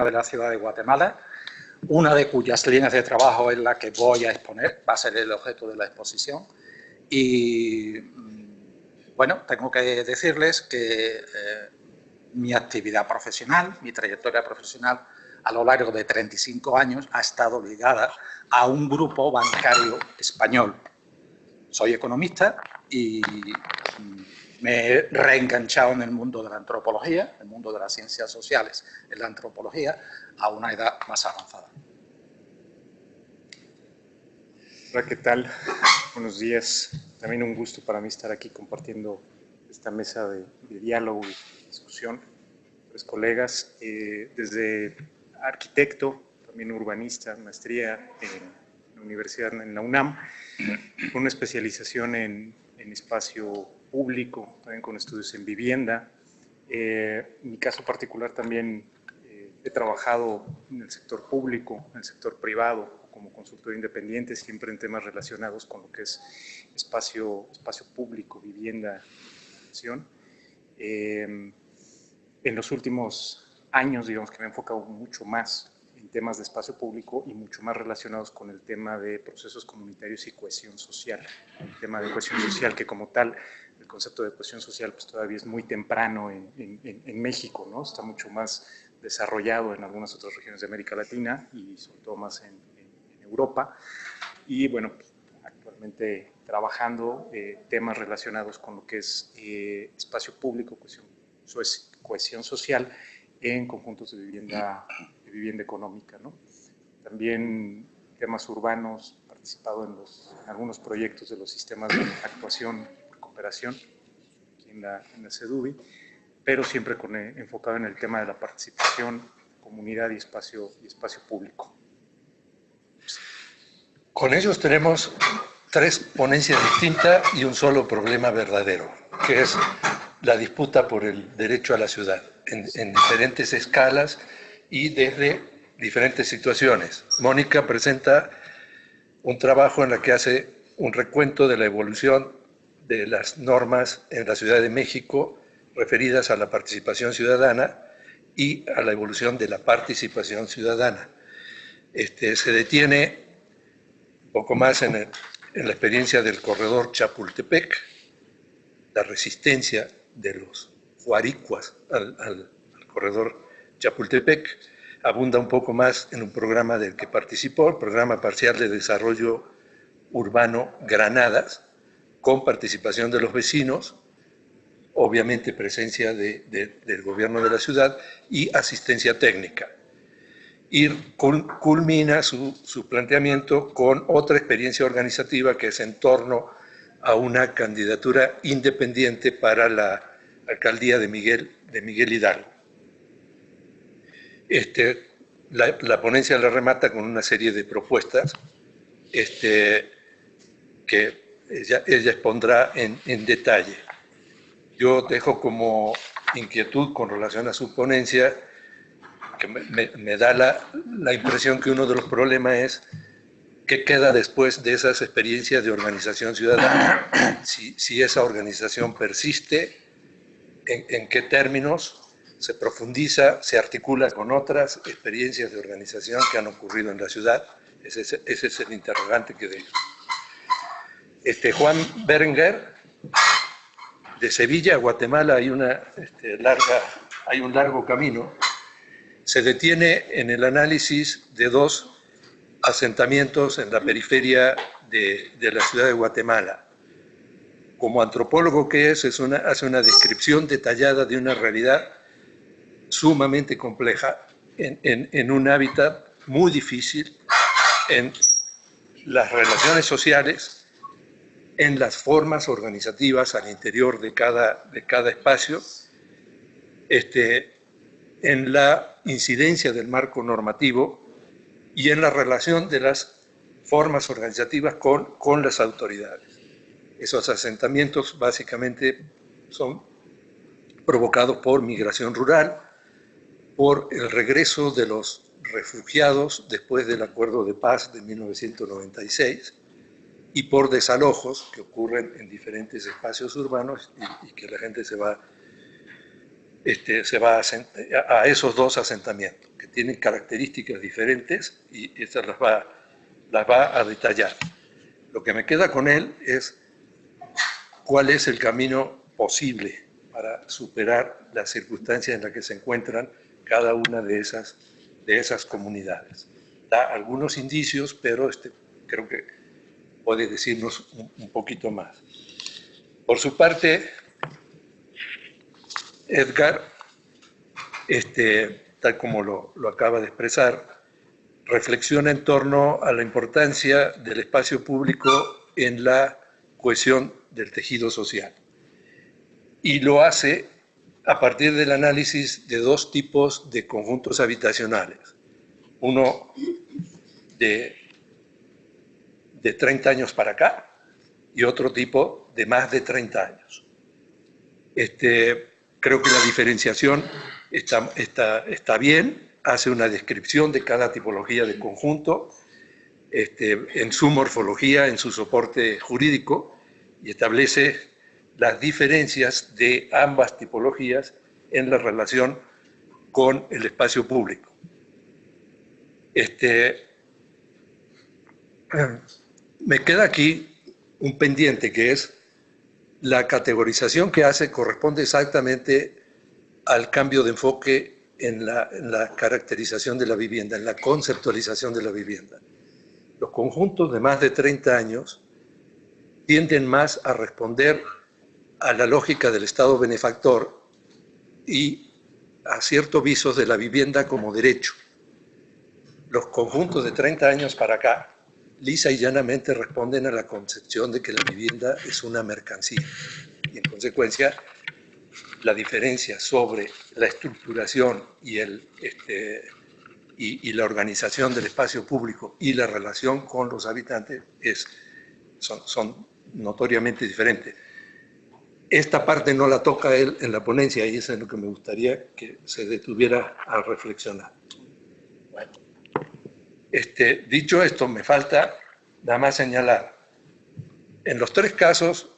de la ciudad de Guatemala, una de cuyas líneas de trabajo es la que voy a exponer, va a ser el objeto de la exposición. Y bueno, tengo que decirles que mi actividad profesional, mi trayectoria profesional a lo largo de 35 años ha estado ligada a un grupo bancario español. Soy economista y me he reenganchado en el mundo de la antropología, el mundo de las ciencias sociales, en la antropología, a una edad más avanzada. Hola, ¿qué tal? Buenos días. También un gusto para mí estar aquí compartiendo esta mesa de diálogo y discusión. Pues, colegas, desde arquitecto, también urbanista, maestría en la universidad, en la UNAM, con una especialización en espacio público, también con estudios en vivienda. En mi caso particular también he trabajado en el sector público, en el sector privado, como consultor independiente, siempre en temas relacionados con lo que es espacio público, vivienda, acción. En los últimos años, digamos que me he enfocado mucho más en temas de espacio público y mucho más relacionados con el tema de procesos comunitarios y cohesión social. El tema de cohesión social, que como tal, el concepto de cohesión social pues todavía es muy temprano en México, ¿no? Está mucho más desarrollado en algunas otras regiones de América Latina y sobre todo más en Europa. Y bueno, pues, actualmente trabajando temas relacionados con lo que es espacio público, cohesión social en conjuntos de vivienda económica, ¿no? También temas urbanos, participado en algunos proyectos de los sistemas de actuación y cooperación aquí en la CEDUBI, pero siempre enfocado en el tema de la participación, comunidad y espacio público. Con ellos tenemos 3 ponencias distintas y un solo problema verdadero, que es la disputa por el derecho a la ciudad, en diferentes escalas y desde diferentes situaciones. Mónica presenta un trabajo en el que hace un recuento de la evolución de las normas en la Ciudad de México referidas a la participación ciudadana y a la evolución de la participación ciudadana. Se detiene un poco más en la experiencia del corredor Chapultepec, la resistencia de los huaricuas al corredor Chapultepec, abunda un poco más en un programa del que participó, el Programa Parcial de Desarrollo Urbano Granadas, con participación de los vecinos, obviamente presencia del gobierno de la ciudad y asistencia técnica. Y culmina su planteamiento con otra experiencia organizativa que es en torno a una candidatura independiente para la alcaldía de Miguel Hidalgo. La ponencia la remata con una serie de propuestas que ella expondrá en detalle. Yo dejo como inquietud con relación a su ponencia que me da la impresión que uno de los problemas es qué queda después de esas experiencias de organización ciudadana, si esa organización persiste, en qué términos se profundiza, se articula con otras experiencias de organización que han ocurrido en la ciudad. Ese es el interrogante que dejo. Juan Berenguer, de Sevilla a Guatemala hay un largo camino. Se detiene en el análisis de 2 asentamientos en la periferia de la ciudad de Guatemala. Como antropólogo que hace una descripción detallada de una realidad sumamente compleja, en un hábitat muy difícil, en las relaciones sociales, en las formas organizativas al interior de cada espacio, en la incidencia del marco normativo y en la relación de las formas organizativas con las autoridades. Esos asentamientos básicamente son provocados por migración rural, por el regreso de los refugiados después del Acuerdo de Paz de 1996 y por desalojos que ocurren en diferentes espacios urbanos y que la gente se va a esos 2 asentamientos, que tienen características diferentes y esas las va a detallar. Lo que me queda con él es cuál es el camino posible para superar las circunstancias en las que se encuentran cada una de esas comunidades. Da algunos indicios, pero creo que puede decirnos un poquito más. Por su parte, Edgar, tal como lo acaba de expresar, reflexiona en torno a la importancia del espacio público en la cohesión del tejido social. Y lo hace a partir del análisis de dos tipos de conjuntos habitacionales. Uno de 30 años para acá y otro tipo de más de 30 años. Creo que la diferenciación está bien, hace una descripción de cada tipología de conjunto en su morfología, en su soporte jurídico, y establece las diferencias de ambas tipologías en la relación con el espacio público. Me queda aquí un pendiente, que es la categorización que hace corresponde exactamente al cambio de enfoque en la caracterización de la vivienda, en la conceptualización de la vivienda. Los conjuntos de más de 30 años tienden más a responder a la lógica del Estado benefactor y a ciertos visos de la vivienda como derecho. Los conjuntos de 30 años para acá, lisa y llanamente responden a la concepción de que la vivienda es una mercancía. Y en consecuencia, la diferencia sobre la estructuración y la organización del espacio público y la relación con los habitantes son notoriamente diferentes. Esta parte no la toca él en la ponencia y eso es lo que me gustaría que se detuviera a reflexionar. Bueno, dicho esto, me falta nada más señalar. En los tres casos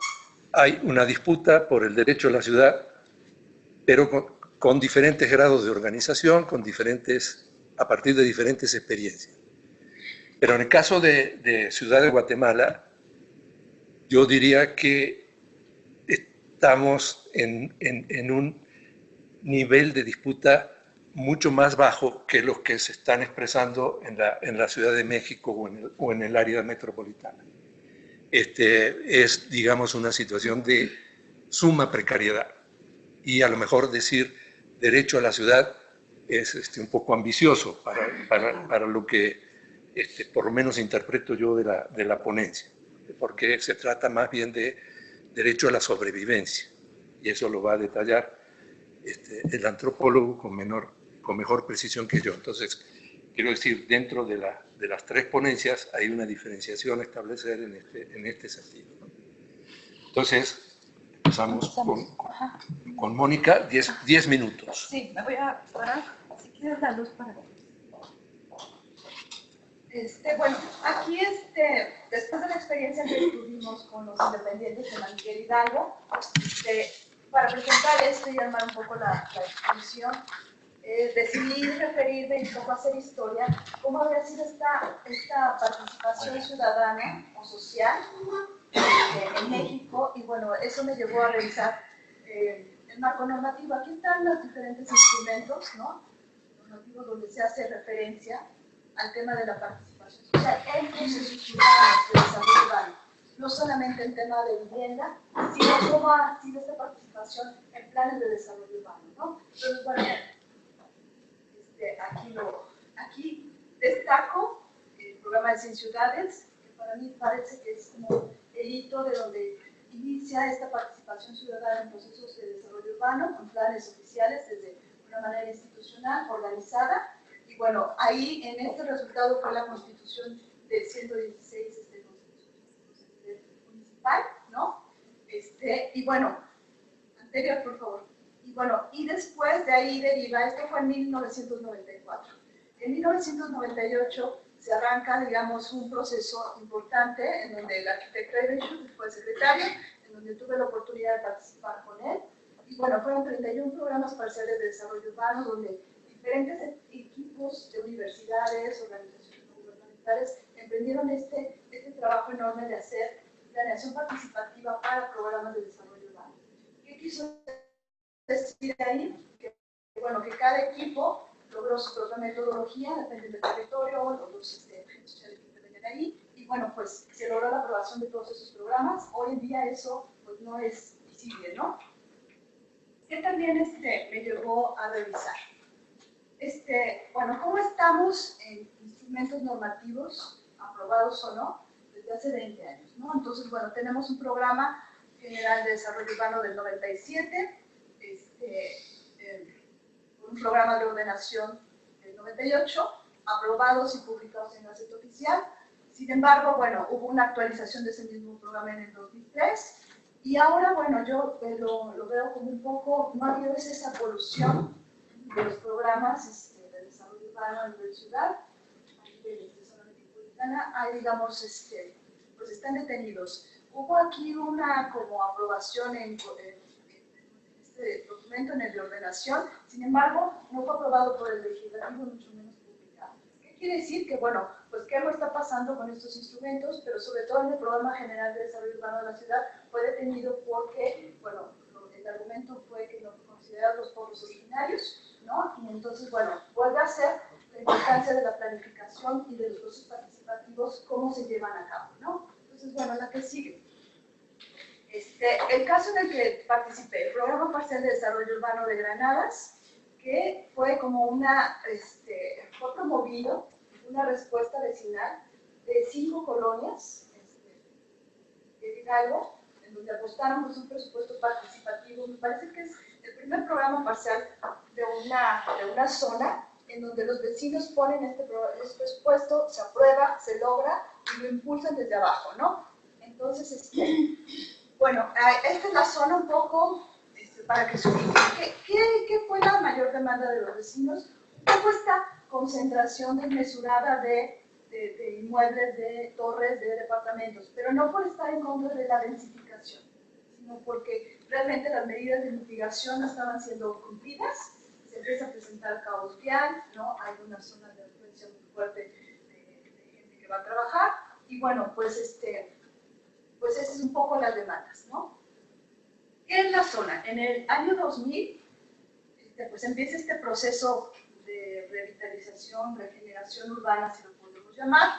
hay una disputa por el derecho a la ciudad, pero con diferentes grados de organización, a partir de diferentes experiencias. Pero en el caso de Ciudad de Guatemala, yo diría que estamos en un nivel de disputa mucho más bajo que los que se están expresando en la Ciudad de México o en el área metropolitana. Es, digamos, una situación de suma precariedad. Y a lo mejor decir derecho a la ciudad es un poco ambicioso para lo que por lo menos interpreto yo de la ponencia, porque se trata más bien de derecho a la sobrevivencia, y eso lo va a detallar el antropólogo con mejor precisión que yo. Entonces, quiero decir, dentro de las tres ponencias hay una diferenciación a establecer en este sentido, ¿no? Entonces, empezamos con Mónica, 10 minutos. Sí, me voy a parar, si quieres la luz para ver. Bueno, aquí después de la experiencia que tuvimos con los independientes de Maniguel Hidalgo, para presentar esto y armar un poco la exposición, decidí referirme un poco a hacer historia, cómo había sido esta participación ciudadana o social en México, y bueno, eso me llevó a revisar el marco normativo. Aquí están los diferentes instrumentos, ¿no? Normativos donde se hace referencia al tema de la participación social en procesos ciudadanos de desarrollo urbano, no solamente en tema de vivienda, sino cómo ha sido esta participación en planes de desarrollo urbano, ¿no? Entonces, bueno, aquí destaco el programa de 100 ciudades, que para mí parece que es como el hito de donde inicia esta participación ciudadana en procesos de desarrollo urbano, con planes oficiales desde una manera institucional, organizada. Y bueno, ahí en este resultado fue la constitución del 116 municipal, ¿no? Y bueno, anterior, por favor. Y bueno, y después de ahí deriva, esto fue en 1994. En 1998 se arranca, digamos, un proceso importante en donde el arquitecto Ebenchuk fue secretario, en donde tuve la oportunidad de participar con él. Y bueno, fueron 31 programas parciales de desarrollo urbano donde diferentes equipos de universidades, organizaciones no gubernamentales, emprendieron este trabajo enorme de hacer planeación participativa para programas de desarrollo urbano. ¿Qué quiso decir ahí? Bueno, que cada equipo logró su propia metodología, depende del territorio, los agentes sociales que intervienen ahí, y bueno, pues se logró la aprobación de todos esos programas. Hoy en día eso pues, no es visible, ¿no? ¿Qué también me llevó a revisar? Bueno, ¿cómo estamos en instrumentos normativos, aprobados o no, desde hace 20 años, ¿no? Entonces, bueno, tenemos un programa general de desarrollo urbano del 97, un programa de ordenación del 98, aprobados y publicados en Gaceta Oficial. Sin embargo, bueno, hubo una actualización de ese mismo programa en el 2003, y ahora, bueno, yo lo veo como un poco, no ha habido esa evolución de los programas de desarrollo urbano a nivel ciudad, a nivel de zona metropolitana, hay, digamos, pues están detenidos. Hubo aquí una como aprobación en este documento, en el de ordenación, sin embargo, no fue aprobado por el legislativo, mucho menos publicado. ¿Qué quiere decir? Que, bueno, pues que algo está pasando con estos instrumentos, pero sobre todo en el Programa General de Desarrollo Urbano de la Ciudad fue detenido porque, bueno, el argumento fue que no consideraban los pueblos originarios, ¿no? Y entonces, bueno, vuelve a ser la importancia de la planificación y de los procesos participativos, cómo se llevan a cabo, ¿no? Entonces, bueno, la que sigue. El caso en el que participé, el Programa Parcial de Desarrollo Urbano de Granadas, que fue como fue promovido una respuesta vecinal de 5 colonias de Hidalgo, en donde apostaron por un presupuesto participativo. Me parece que es el primer programa parcial de una zona en donde los vecinos ponen este presupuesto, se aprueba, se logra y lo impulsan desde abajo, ¿no? Entonces, bueno, esta es la zona un poco para que se ubique. ¿Qué fue la mayor demanda de los vecinos? Un poco esta concentración desmesurada de inmuebles, de torres, de departamentos, pero no por estar en contra de la densificación, sino porque realmente las medidas de mitigación no estaban siendo cumplidas, se empieza a presentar caos vial, ¿no? Hay una zona de influencia muy fuerte de gente que va a trabajar, y bueno, pues pues esas es un poco las demandas, ¿no? ¿Qué es la zona? En el año 2000, pues empieza este proceso de revitalización, regeneración urbana, si lo podemos llamar.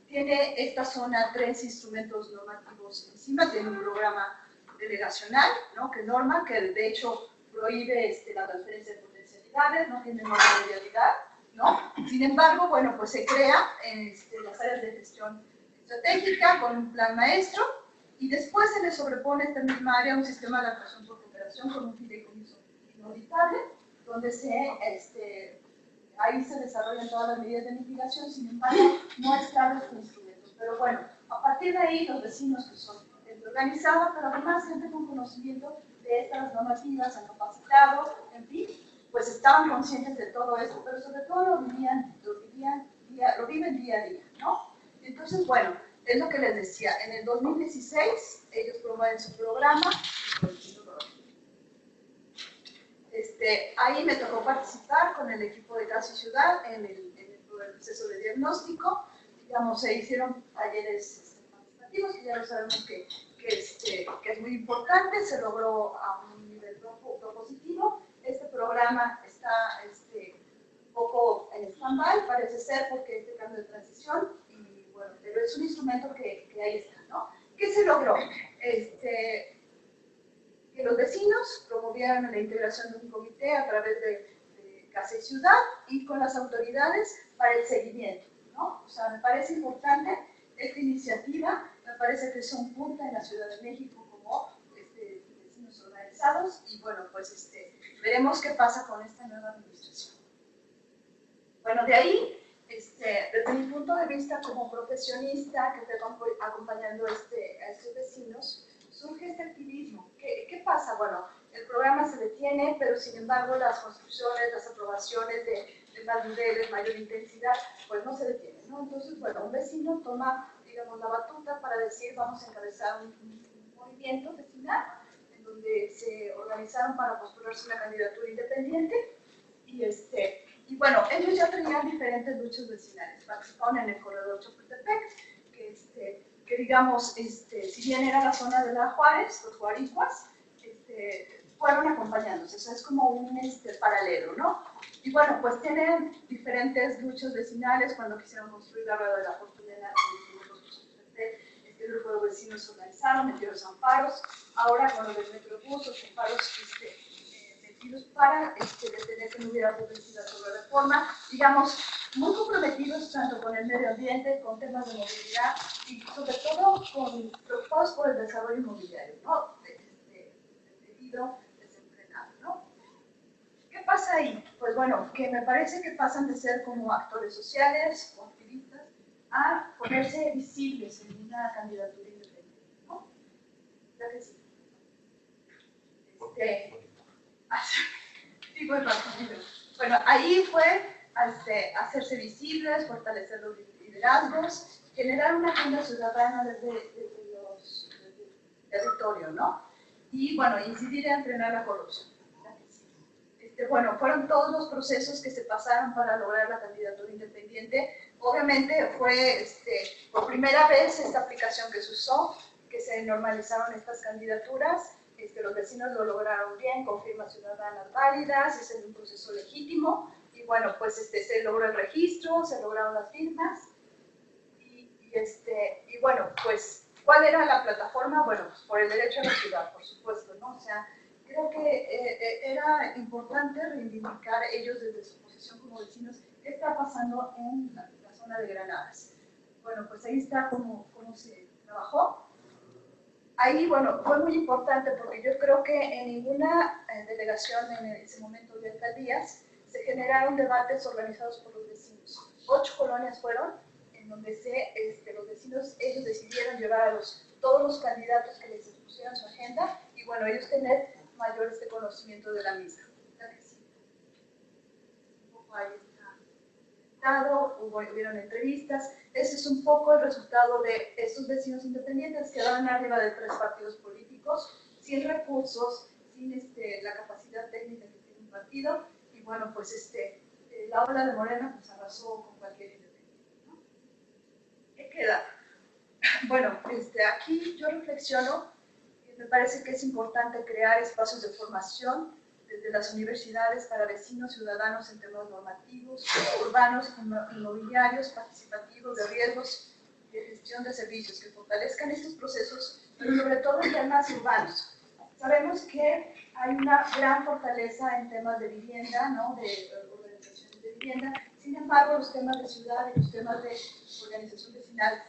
Tiene esta zona 3 instrumentos normativos encima, tiene un programa delegacional, ¿no? Que norma, que de hecho prohíbe la transferencia de potencialidades, no tiene norma de vialidad, ¿no? Sin embargo, bueno, pues se crea en las áreas de gestión estratégica con un plan maestro, y después se le sobrepone a esta misma área un sistema de actuación por cooperación con un fideicomiso inauditable, donde ahí se desarrollan todas las medidas de mitigación. Sin embargo, no están los instrumentos. Pero bueno, a partir de ahí, los vecinos que son gente organizada, pero además gente con conocimiento de estas normativas, han capacitado, en fin, pues estaban conscientes de todo esto, pero sobre todo lo viven día a día, ¿no? Entonces, bueno, es lo que les decía, en el 2016 ellos promueven su programa. Ahí me tocó participar con el equipo de Casa y Ciudad en el proceso de diagnóstico. Digamos, se hicieron talleres participativos, que ya lo sabemos que es muy importante, se logró a un nivel propositivo. Este programa está un poco en stand-by, parece ser, porque este cambio de transición, y bueno, pero es un instrumento que ahí está, ¿no? ¿Qué se logró? Que los vecinos promovieran la integración de un comité a través de Casa y Ciudad y con las autoridades para el seguimiento, ¿no? O sea, me parece importante esta iniciativa, me parece que son punta en la Ciudad de México como vecinos organizados, y bueno, pues veremos qué pasa con esta nueva administración. Bueno, de ahí, desde mi punto de vista como profesionista que estoy acompañando a estos vecinos, surge este activismo. ¿Qué pasa? Bueno, el programa se detiene, pero sin embargo las construcciones, las aprobaciones de más niveles, mayor intensidad, pues no se detienen, ¿no? Entonces, bueno, un vecino toma, digamos, la batuta para decir, vamos a encabezar un movimiento vecinal, en donde se organizaron para postularse una candidatura independiente, y bueno, ellos ya tenían diferentes luchas vecinales, participaron en el corredor Chapultepec, que digamos, si bien era la zona de la Juárez, los Juaricuas, fueron acompañándose, o sea, es como un paralelo, ¿no? Y bueno, pues tienen diferentes luchas vecinales. Cuando quisieron construir la rueda de la fortuna, el grupo de vecinos se organizaron, metieron amparos. Ahora con los metrobús, los amparos metidos para detener que no hubiera publicidad sobre reforma, digamos, muy comprometidos tanto con el medio ambiente, con temas de movilidad y sobre todo preocupados por el desarrollo inmobiliario, ¿no? Desenfrenado, ¿no? ¿Qué pasa ahí? Pues bueno, que me parece que pasan de ser como actores sociales o activistas a ponerse visibles en una candidatura independiente, ¿no? ¿Verdad que sí? Sí, bueno, ahí fue hacerse visibles, fortalecer los liderazgos, generar una agenda ciudadana desde el territorio, ¿no? Y bueno, incidir en frenar la corrupción. Bueno, fueron todos los procesos que se pasaron para lograr la candidatura independiente. Obviamente fue por primera vez esta aplicación que se usó, que se normalizaron estas candidaturas. Los vecinos lo lograron bien, con firmas ciudadanas válidas, es un proceso legítimo. Y bueno, pues se logró el registro, se lograron las firmas. Y bueno, pues, ¿cuál era la plataforma? Bueno, pues por el derecho a la ciudad, por supuesto, ¿no? O sea, creo que era importante reivindicar ellos desde su posición como vecinos qué está pasando en la zona de Granadas. Bueno, pues ahí está cómo se trabajó. Ahí, bueno, fue muy importante porque yo creo que en ninguna delegación en ese momento de alcaldías se generaron debates organizados por los vecinos. 8 colonias fueron en donde los vecinos, ellos decidieron llevar a todos los candidatos que les expusieron su agenda y bueno, ellos tener mayor conocimiento de la misma. Un poco ahí está, hubieron entrevistas. Ese es un poco el resultado de estos vecinos independientes que quedaron arriba de 3 partidos políticos, sin recursos, sin la capacidad técnica que tiene un partido. Y bueno, pues la ola de Morena pues arrasó con cualquier independiente, ¿no? ¿Qué queda? Bueno, aquí yo reflexiono. Me parece que es importante crear espacios de formación desde las universidades para vecinos ciudadanos en temas normativos, urbanos, inmobiliarios, participativos, de riesgos, de gestión de servicios, que fortalezcan estos procesos, pero sobre todo en temas urbanos. Sabemos que hay una gran fortaleza en temas de vivienda, ¿no? De organizaciones de vivienda. Sin embargo, los temas de ciudad y los temas de organización vecinal,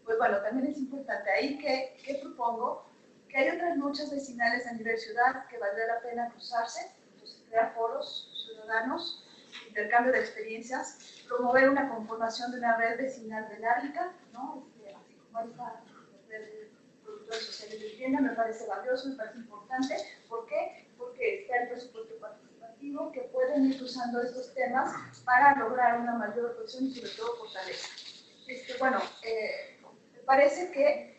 pues bueno, también es importante. Ahí, ¿qué propongo? Que hay otras luchas vecinales a nivel ciudad que valdría la pena cruzarse, entonces crear foros ciudadanos, intercambio de experiencias, promover una conformación de una red vecinal benéfica, ¿no? Así como esta red de productores sociales de vivienda, me parece valioso, me parece importante. ¿Por qué? Porque está el presupuesto participativo que pueden ir usando estos temas para lograr una mayor cohesión y sobre todo fortaleza. Bueno, me parece que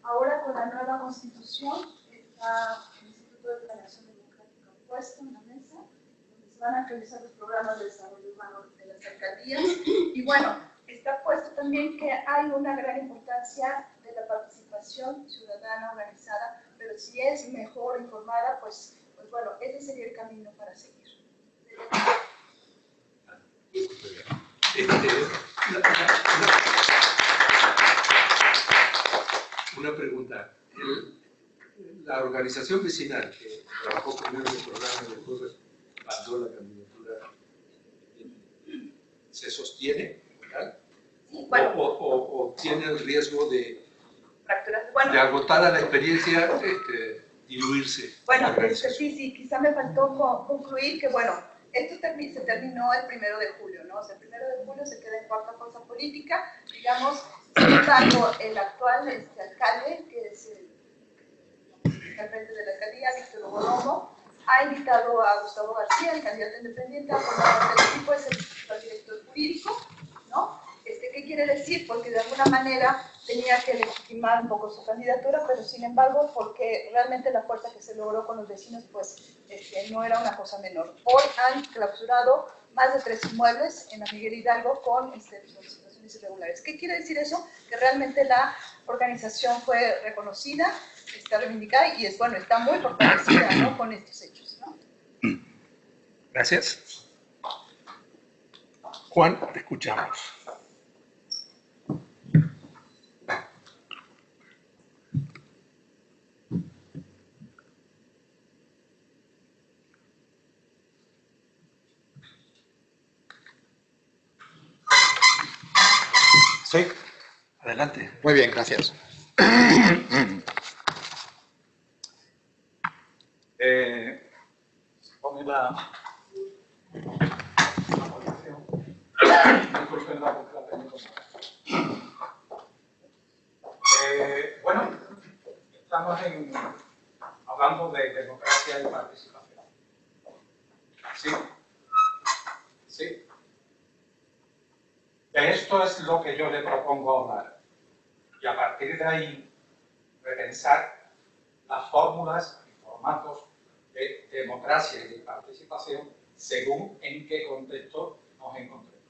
ahora con la nueva constitución está el Instituto de Planeación Democrática puesto en la mesa, donde se van a actualizar los programas de desarrollo urbano de las alcaldías. Y bueno, está puesto también que hay una gran importancia de la participación ciudadana organizada, pero si es mejor informada, pues bueno, ese sería el camino para seguir. Una pregunta. La organización vecinal que trabajó primero en el programa y después respaldó la candidatura, ¿se sostiene? ¿Verdad? Sí, bueno. ¿O tiene el riesgo de bueno, agotada la experiencia, diluirse? Bueno, sí, quizá me faltó concluir que, bueno, esto se terminó el 1 de julio, ¿no? O sea, el 1 de julio se queda en cuarta fuerza política, digamos. Sin embargo, el actual alcalde, que es el alcalde de la alcaldía, Víctor Hugo Romo, ha invitado a Gustavo García, el candidato independiente, a formar parte del equipo, es el director jurídico, ¿no? ¿Qué quiere decir? Porque de alguna manera tenía que legitimar un poco su candidatura, pero sin embargo, porque realmente la fuerza que se logró con los vecinos, pues no era una cosa menor. Hoy han clausurado más de 3 inmuebles en la Miguel Hidalgo con situaciones irregulares. ¿Qué quiere decir eso? Que realmente la organización fue reconocida, está reivindicada y es, bueno, está muy fortalecida, ¿no?, con estos hechos, ¿no? Gracias. Juan, te escuchamos. Sí. Adelante. Muy bien, gracias. Pone la posición. Bueno, estamos hablando de democracia y participación. Sí. Sí. De esto es lo que yo le propongo hablar. Y a partir de ahí, repensar las fórmulas y formatos de democracia y de participación según en qué contexto nos encontremos.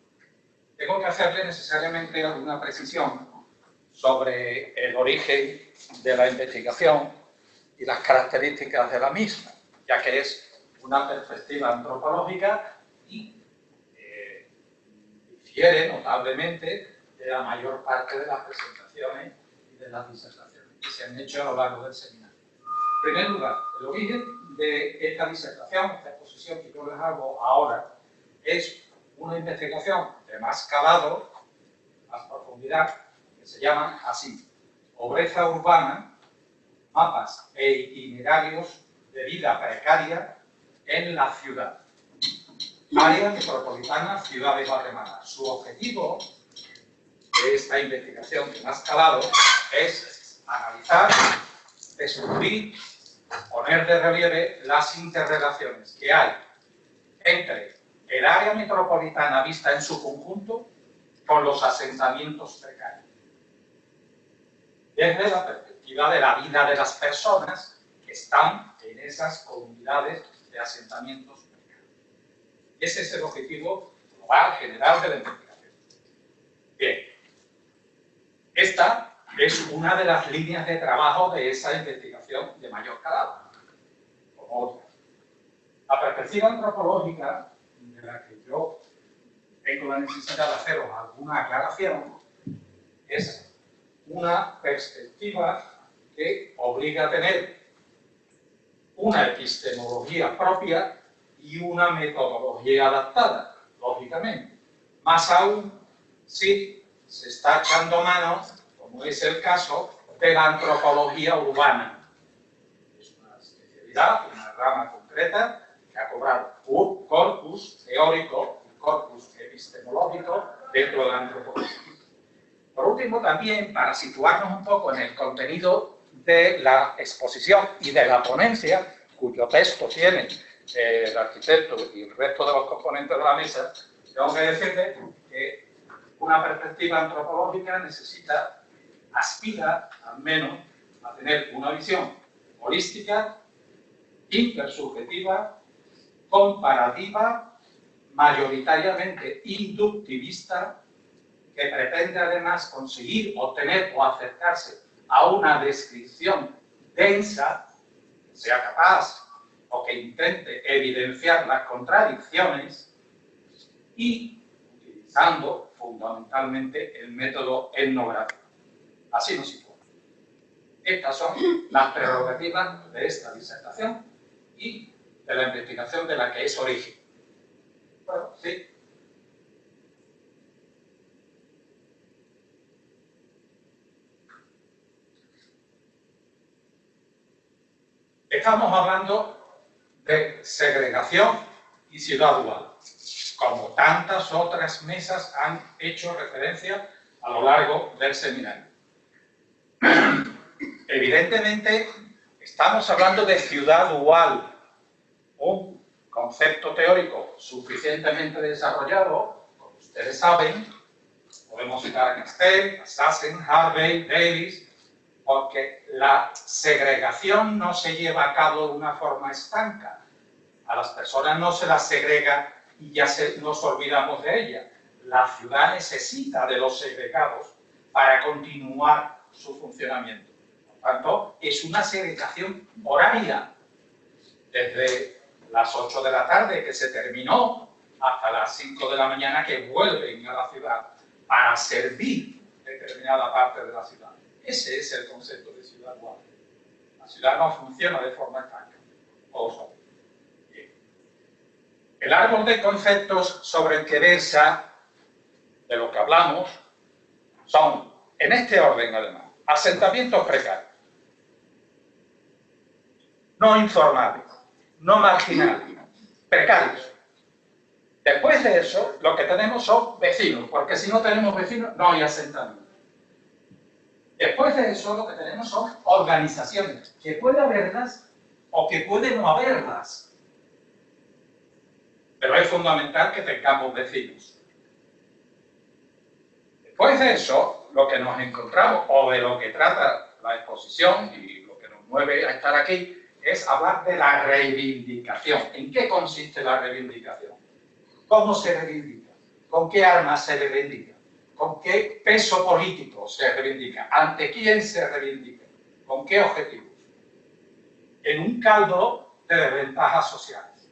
Tengo que hacerle necesariamente alguna precisión sobre el origen de la investigación y las características de la misma, ya que es una perspectiva antropológica y difiere notablemente de la mayor parte de las presentaciones y de las disertaciones que se han hecho a lo largo del seminario. En primer lugar, el origen de esta disertación, esta exposición que yo les hago ahora, es una investigación de más calado, más profundidad, que se llama así: Pobreza urbana, mapas e itinerarios de vida precaria en la ciudad. Área metropolitana, Ciudad de Guatemala. Su objetivo de esta investigación de más calado es analizar, descubrir, poner de relieve las interrelaciones que hay entre el área metropolitana vista en su conjunto con los asentamientos precarios. Desde la perspectiva de la vida de las personas que están en esas comunidades de asentamientos precarios. Ese es el objetivo global, general de la investigación. Bien, esta es una de las líneas de trabajo de esa investigación de mayor calado, como otra. La perspectiva antropológica, de la que yo tengo la necesidad de haceros alguna aclaración, es una perspectiva que obliga a tener una epistemología propia y una metodología adaptada, lógicamente. Más aún si se está echando mano, como es el caso, de la antropología urbana. Es una especialidad, una rama concreta que ha cobrado un corpus teórico, un corpus epistemológico dentro de la antropología. Por último, también, para situarnos un poco en el contenido de la exposición y de la ponencia, cuyo texto tiene el arquitecto y el resto de los componentes de la mesa, tengo que decirles que una perspectiva antropológica aspira al menos a tener una visión holística, intersubjetiva, comparativa, mayoritariamente inductivista, que pretende además conseguir obtener o acercarse a una descripción densa, que sea capaz o que intente evidenciar las contradicciones y utilizando fundamentalmente el método etnográfico. Así nos situamos. Estas son las prerrogativas de esta disertación y de la investigación de la que es origen. Bueno, sí. Estamos hablando de segregación y ciudad dual, como tantas otras mesas han hecho referencia a lo largo del seminario. Evidentemente, estamos hablando de ciudad dual, un concepto teórico suficientemente desarrollado, como ustedes saben. Podemos citar a Castell, a Sassen, Harvey, Davis, porque la segregación no se lleva a cabo de una forma estanca. A las personas no se las segrega y ya nos olvidamos de ella. La ciudad necesita de los segregados para continuar su funcionamiento. Por tanto, es una segregación horaria, desde las 8 de la tarde, que se terminó, hasta las 5 de la mañana, que vuelven a la ciudad para servir determinada parte de la ciudad. Ese es el concepto de ciudad guardia. La ciudad no funciona de forma estanca. Bien. El árbol de conceptos sobre el que versa, de lo que hablamos, son, en este orden además, asentamientos precarios, no informales, no marginales, precarios. Después de eso, lo que tenemos son vecinos, porque si no tenemos vecinos, no hay asentamiento. Después de eso, lo que tenemos son organizaciones, que puede haberlas o que puede no haberlas. Pero es fundamental que tengamos vecinos. Después de eso, lo que nos encontramos, o de lo que trata la exposición y lo que nos mueve a estar aquí, es hablar de la reivindicación. ¿En qué consiste la reivindicación? ¿Cómo se reivindica? ¿Con qué armas se reivindica? ¿Con qué peso político se reivindica? ¿Ante quién se reivindica? ¿Con qué objetivos? En un caldo de desventajas sociales.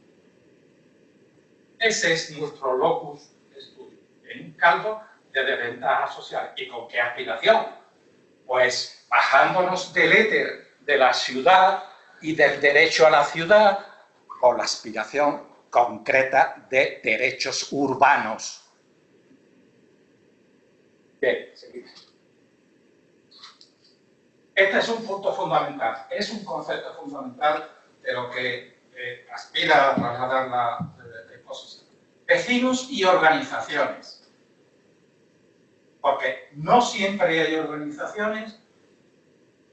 Ese es nuestro locus studi. En un caldo de desventajas sociales. ¿Y con qué aspiración? Pues bajándonos del éter de la ciudad y del derecho a la ciudad con la aspiración concreta de derechos urbanos. Bien, seguimos. Este es un punto fundamental, es un concepto fundamental de lo que aspira a trasladar la exposición. Vecinos y organizaciones. Porque no siempre hay organizaciones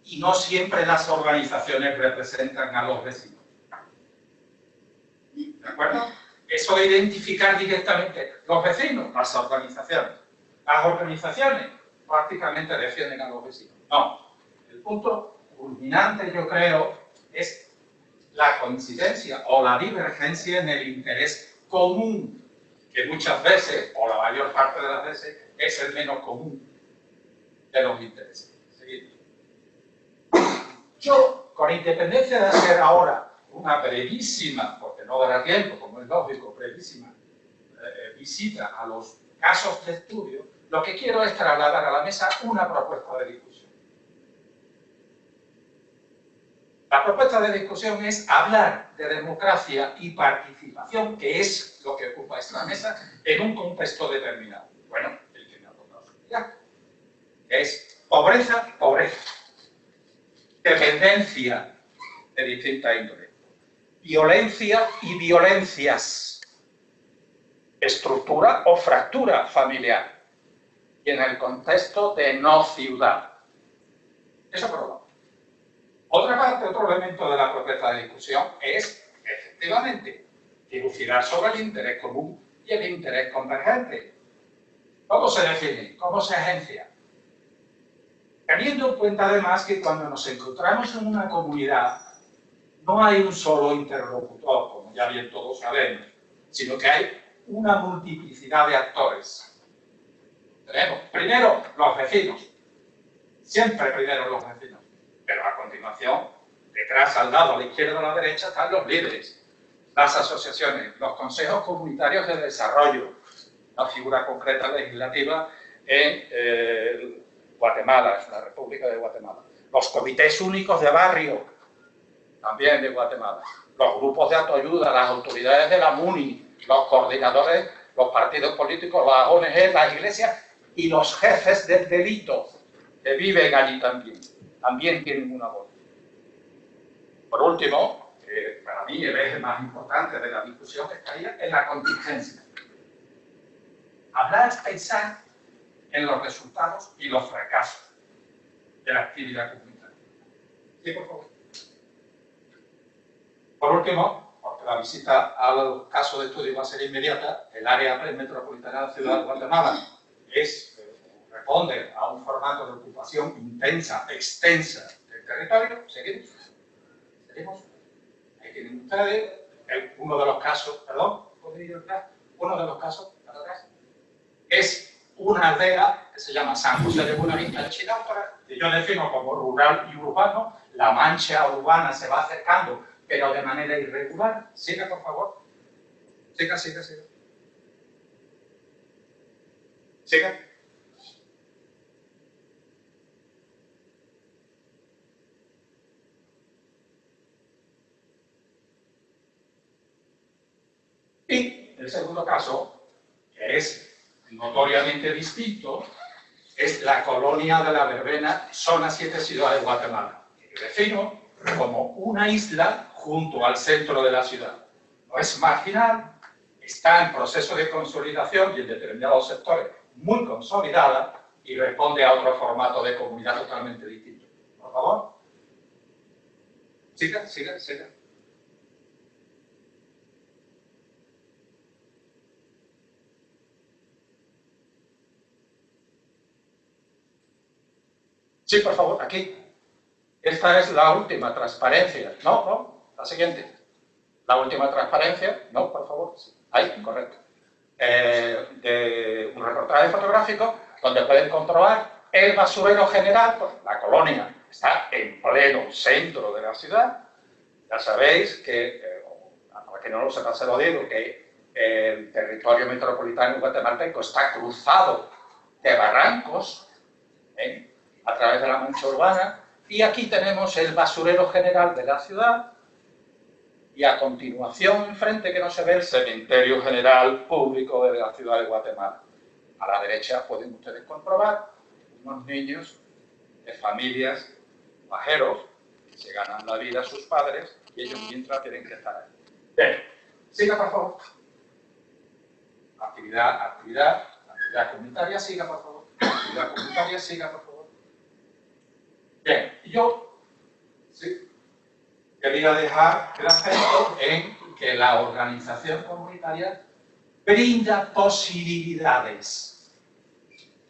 y no siempre las organizaciones representan a los vecinos. ¿De acuerdo? Eso de identificar directamente los vecinos, las organizaciones. Las organizaciones prácticamente defienden a los vecinos. No. El punto culminante, yo creo, es la coincidencia o la divergencia en el interés común, que muchas veces, o la mayor parte de las veces, es el menos común de los intereses. Seguimos. Yo, con independencia de hacer ahora una brevísima, porque no dará tiempo, como es lógico, brevísima visita a los casos de estudio, lo que quiero es trasladar a la mesa una propuesta de discusión. La propuesta de discusión es hablar de democracia y participación, que es lo que ocupa esta mesa, en un contexto determinado. Bueno, el que me ha tocado explicar. Es pobreza, pobreza. Dependencia de distinta índole. Violencia y violencias. Estructura o fractura familiar. Y en el contexto de no ciudad. Eso por un lado. Otra parte, otro elemento de la propuesta de discusión es, efectivamente, dilucidar sobre el interés común y el interés convergente. ¿Cómo se define? ¿Cómo se agencia? Teniendo en cuenta además que cuando nos encontramos en una comunidad no hay un solo interlocutor, como ya bien todos sabemos, sino que hay una multiplicidad de actores. Tenemos primero los vecinos, siempre primero los vecinos, pero a continuación, detrás, al lado, a la izquierda o a la derecha, están los líderes, las asociaciones, los consejos comunitarios de desarrollo, una figura concreta legislativa en Guatemala, la República de Guatemala, los comités únicos de barrio, también de Guatemala, los grupos de autoayuda, las autoridades de la MUNI, los coordinadores, los partidos políticos, las ONG, las iglesias y los jefes del delito que viven allí también tienen una voz. Por último, para mí el eje más importante de la discusión estaría en la contingencia. Hablar, pensar en los resultados y los fracasos de la actividad comunitaria. Sí, por favor. Por último, porque la visita al caso de estudio va a ser inmediata, el área metropolitana de la ciudad de Guatemala responde a un formato de ocupación intensa, extensa del territorio. ¿Seguimos? ¿Seguimos? Ahí tienen ustedes uno de los casos, perdón, ¿podría ir atrás? uno de los casos, es una aldea que se llama San José de Buenavista de Chirámpora, que yo defino como rural y urbano. La mancha urbana se va acercando, pero de manera irregular. Siga, por favor. Siga. Siga. Y el segundo caso, que es notoriamente distinto, es la colonia de la Verbena, zona 7, Ciudad de Guatemala, que defino como una isla junto al centro de la ciudad. No es marginal, está en proceso de consolidación y en determinados sectores muy consolidada y responde a otro formato de comunidad totalmente distinto. Por favor. Siga. Sí, por favor, aquí. Esta es la última transparencia. No, la siguiente. La última transparencia. No, por favor. Ahí, correcto. De un reportaje fotográfico donde pueden comprobar el basurero general. Pues, la colonia está en pleno centro de la ciudad. Ya sabéis que, para que no lo sepa, se lo digo, que el territorio metropolitano guatemalteco está cruzado de barrancos, a través de la mancha urbana, y aquí tenemos el basurero general de la ciudad, y a continuación, enfrente, que no se ve, el cementerio general público de la ciudad de Guatemala. A la derecha pueden ustedes comprobar unos niños de familias pajeros que se ganan la vida a sus padres y ellos mientras tienen que estar ahí. Bien, siga por favor. Actividad comunitaria, siga por favor. Actividad comunitaria, siga por favor. Bien, yo quería dejar el acento en que la organización comunitaria brinda posibilidades,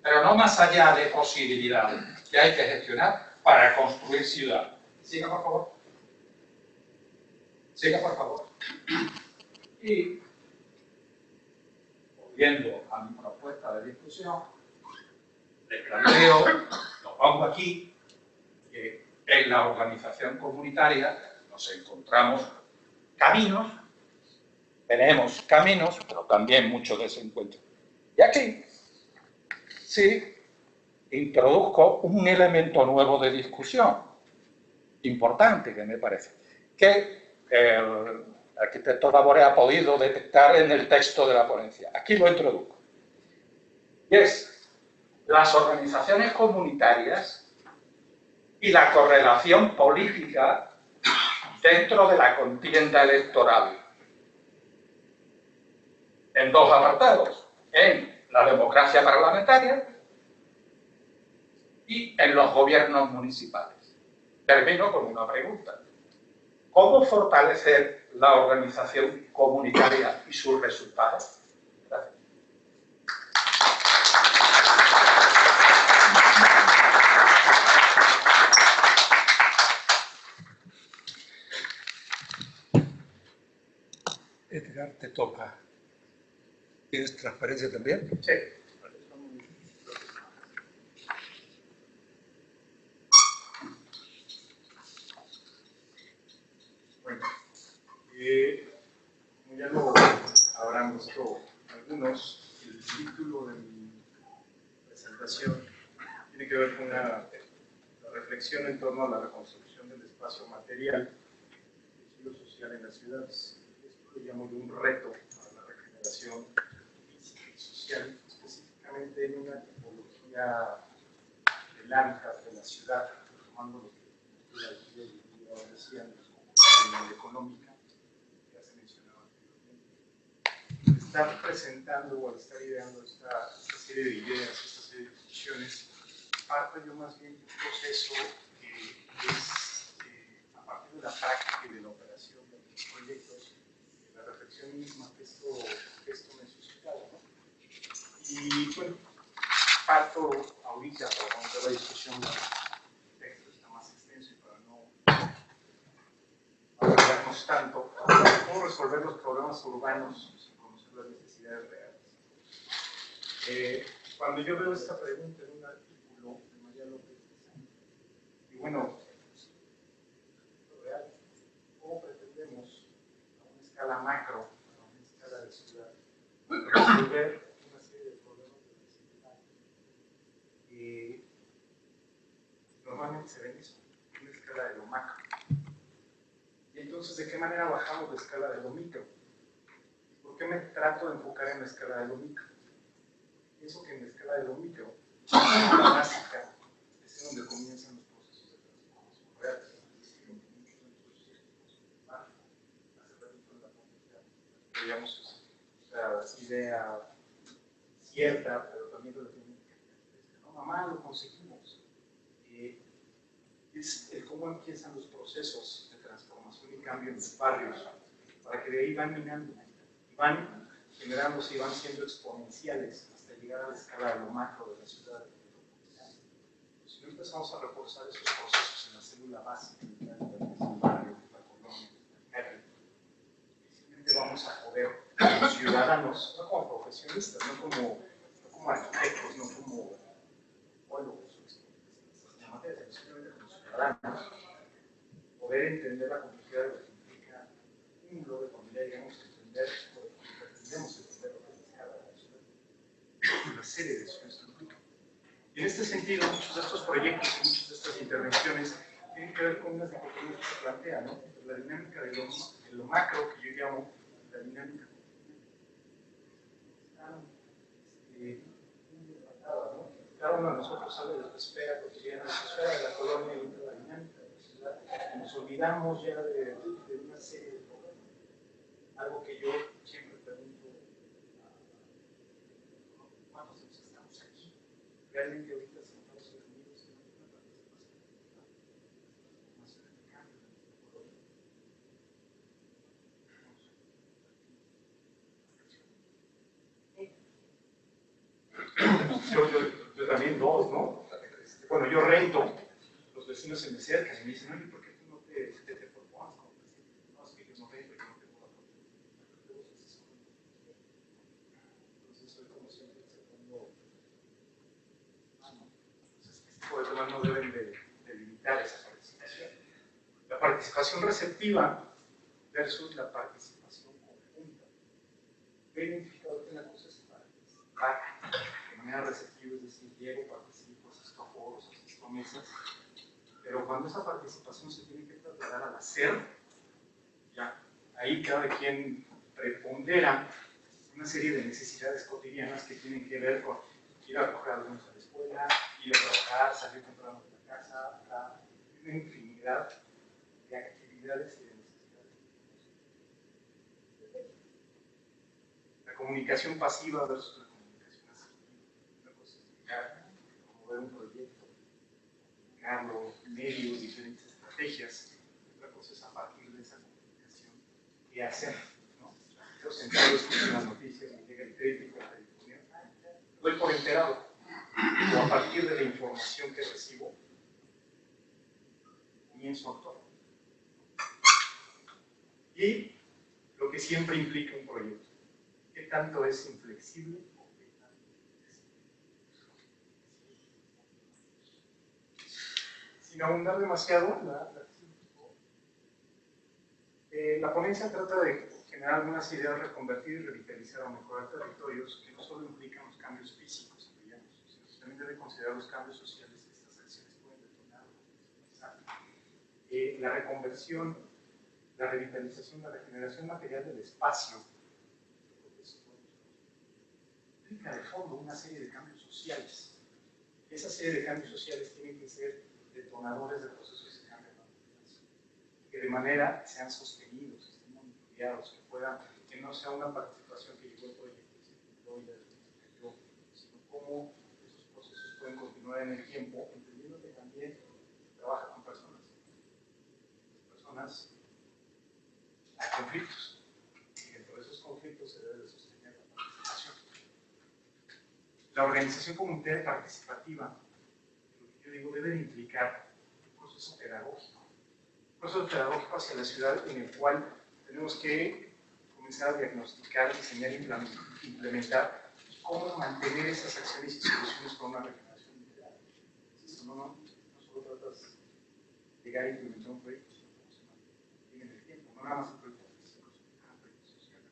pero no más allá de posibilidades que hay que gestionar para construir ciudad. Siga, por favor. Siga, por favor. Y, volviendo a mi propuesta de discusión, les planteo, lo pongo aquí, que en la organización comunitaria nos encontramos caminos, tenemos caminos, pero también muchos desencuentros. Y aquí sí introduzco un elemento nuevo de discusión, importante que me parece, que el arquitecto Labore ha podido detectar en el texto de la ponencia. Aquí lo introduzco. Y es las organizaciones comunitarias y la correlación política dentro de la contienda electoral. En dos apartados, en la democracia parlamentaria y en los gobiernos municipales. Termino con una pregunta. ¿Cómo fortalecer la organización comunitaria y sus resultados? Gracias. Edgar, te toca. ¿Tienes transparencia también? Sí. Bueno, como ya lo habrán visto algunos, el título de mi presentación tiene que ver con la reflexión en torno a la reconstrucción del espacio material y lo social en las ciudades. Esto lo llamo de un reto para la regeneración física y social, específicamente en una tipología de lanjas de la ciudad, tomando lo que decían, económica, que ya se mencionaba anteriormente. Estar presentando o estar ideando esta serie de ideas, esta serie de discusiones, parte yo más bien de un proceso que es a partir de la práctica y de la operación de los proyectos, de la reflexión misma que esto me suscitaba, ¿no? Y bueno, parto ahorita para comenzar la discusión, el texto está más extenso y para no alargarnos tanto, cómo resolver los problemas urbanos sin conocer las necesidades Cuando yo veo esta pregunta en un artículo de María López, y bueno, real, ¿cómo pretendemos a una escala macro, a una escala de ciudad, resolver una serie de problemas de accesibilidad? Normalmente se ven eso, una escala de lo macro. Y entonces, ¿de qué manera bajamos la escala de lo micro? ¿Por qué me trato de enfocar en la escala de lo micro? Pienso que en la escala de lo micro, la básica, es en donde comienzan los procesos de transformación reales. Digamos, la idea cierta, pero también relativamente característica. ¿No? Mamá, lo conseguimos. Es el cómo empiezan los procesos de transformación y cambio en los barrios, para que de ahí van minando, y van generándose y van siendo exponenciales hasta llegar a la escala de lo macro de la ciudad. Si no empezamos a reforzar esos procesos en la célula básica, en el barrio, la colonia, el barrio, difícilmente vamos a poder, como ciudadanos, no como profesionistas, no como arquitectos, no como biólogos, simplemente como ciudadanos, poder entender la complejidad de lo que implica un bloque familiar, digamos, entender lo que pretendemos entender lo que es cada ciudad, una serie de ciudades que implica. Y en este sentido, muchos de estos proyectos y muchas de estas intervenciones tienen que ver con unas dicotomías que se plantean, ¿no? La dinámica de lo macro, que yo llamo la dinámica ¿no? Cada uno de nosotros sale de su esfera cotidiana, de su esfera de la colonia y de la dinámica de la ciudad. Nos olvidamos ya de una serie de problemas. Algo que yo siempre pregunto, ¿cuántos de nosotros estamos aquí? Realmente ahorita sentados reunidos en una participación en el cambio de nuestra colonia. Yo también dos, ¿no? Bueno, yo rento, los vecinos se me acercan y me dicen, oye, ¿por qué tú no te propones como presidente? No, es que yo no rento, yo no tengo la propiedad. Entonces, soy como siempre el segundo mano. Entonces, este tipo de temas no deben de limitar esa participación. La participación receptiva versus la participación conjunta. He identificado que una cosa es participar de manera receptiva, es decir, llego, participo, asisto a foros, asisto a mesas, pero cuando esa participación se tiene que trasladar al hacer, ya, ahí cada quien prepondera una serie de necesidades cotidianas que tienen que ver con ir a recoger a los niños a la escuela, ir a trabajar, salir temprano de la casa, una infinidad de actividades y de necesidades. La comunicación pasiva versus la comunicación asertiva. Una cosa es llegar, promover un proyecto, comunicarlo, medios, diferentes estrategias. Otra cosa es a partir de esa comunicación qué hacer. ¿No? Yo sentado escucho las noticias, me llega el crítico, la difusión, doy por enterado. O a partir de la información que recibo, comienzo a actuar. Y lo que siempre implica un proyecto. ¿Qué tanto es inflexible o qué tanto es flexible? Sin ahondar demasiado, la ponencia trata de generar algunas ideas, reconvertir y revitalizar o mejorar territorios que no solo implican los cambios físicos, digamos, sino que también debe considerar los cambios sociales que estas acciones pueden detonar. La reconversión, la revitalización, la regeneración material del espacio implica de fondo una serie de cambios sociales. Y esa serie de cambios sociales tienen que ser detonadores de procesos de cambio que de manera sean sostenidos, que estén monitoreados, que no sea una participación que llegó al proyecto y se cumplió y ya después, sino cómo esos procesos pueden continuar en el tiempo, entendiendo que también se trabaja con personas. Hay conflictos, y dentro de esos conflictos se debe de sostener la participación. La organización comunitaria participativa, lo que yo digo, debe de implicar un proceso pedagógico. Un proceso pedagógico hacia la ciudad en el cual tenemos que comenzar a diagnosticar, diseñar e implementar cómo mantener esas acciones y soluciones para una regeneración integral. Insisto, no solo tratas de llegar a implementar un proyecto, sino cómo se mantiene en el tiempo, no nada más el proyecto físico, sino el proyecto social.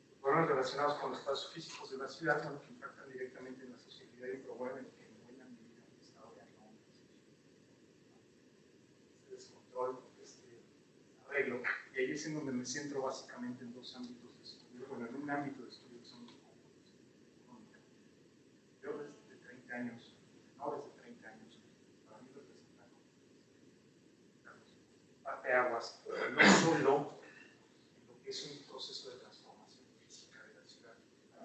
Los problemas relacionados con los espacios físicos de la ciudad, bueno, que impactan directamente en la sociedad y promueven en buena medida un estado de armonía, este descontrol, este arreglo. Y ahí es en donde me centro básicamente en dos ámbitos de estudio, bueno, en un ámbito de estudio que son los conjuntos económicos. Yo desde 30 años, menores de 30 años, para mí representan parteaguas, no solo en lo que es un proceso de transformación física de la ciudad,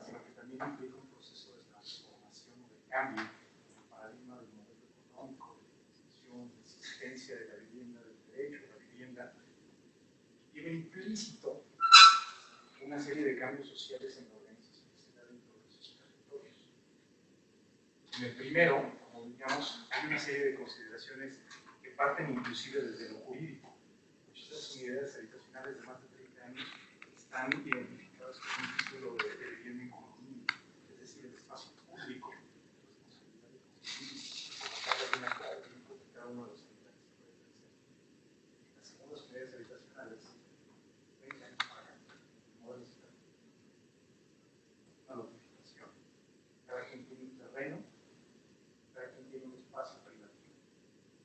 sino que también implica un proceso de transformación o de cambio en el paradigma del modelo económico, de financiación, de existencia de la vivienda, del derecho a la vivienda. Lleva implícito una serie de cambios sociales en la organización que se da dentro de esos territorios. En el primero, como digamos, hay una serie de consideraciones que parten inclusive desde lo jurídico. Muchas de las unidades habitacionales de más de 30 años están identificadas con un título de vivienda en conjunto, es decir, el espacio público, responsabilidad de conjunto, de una clave de cada uno de los habitantes. Las segundas unidades habitacionales, 30 años para acá, modelos de una notificación. Cada quien tiene un terreno, cada quien tiene un espacio privativo.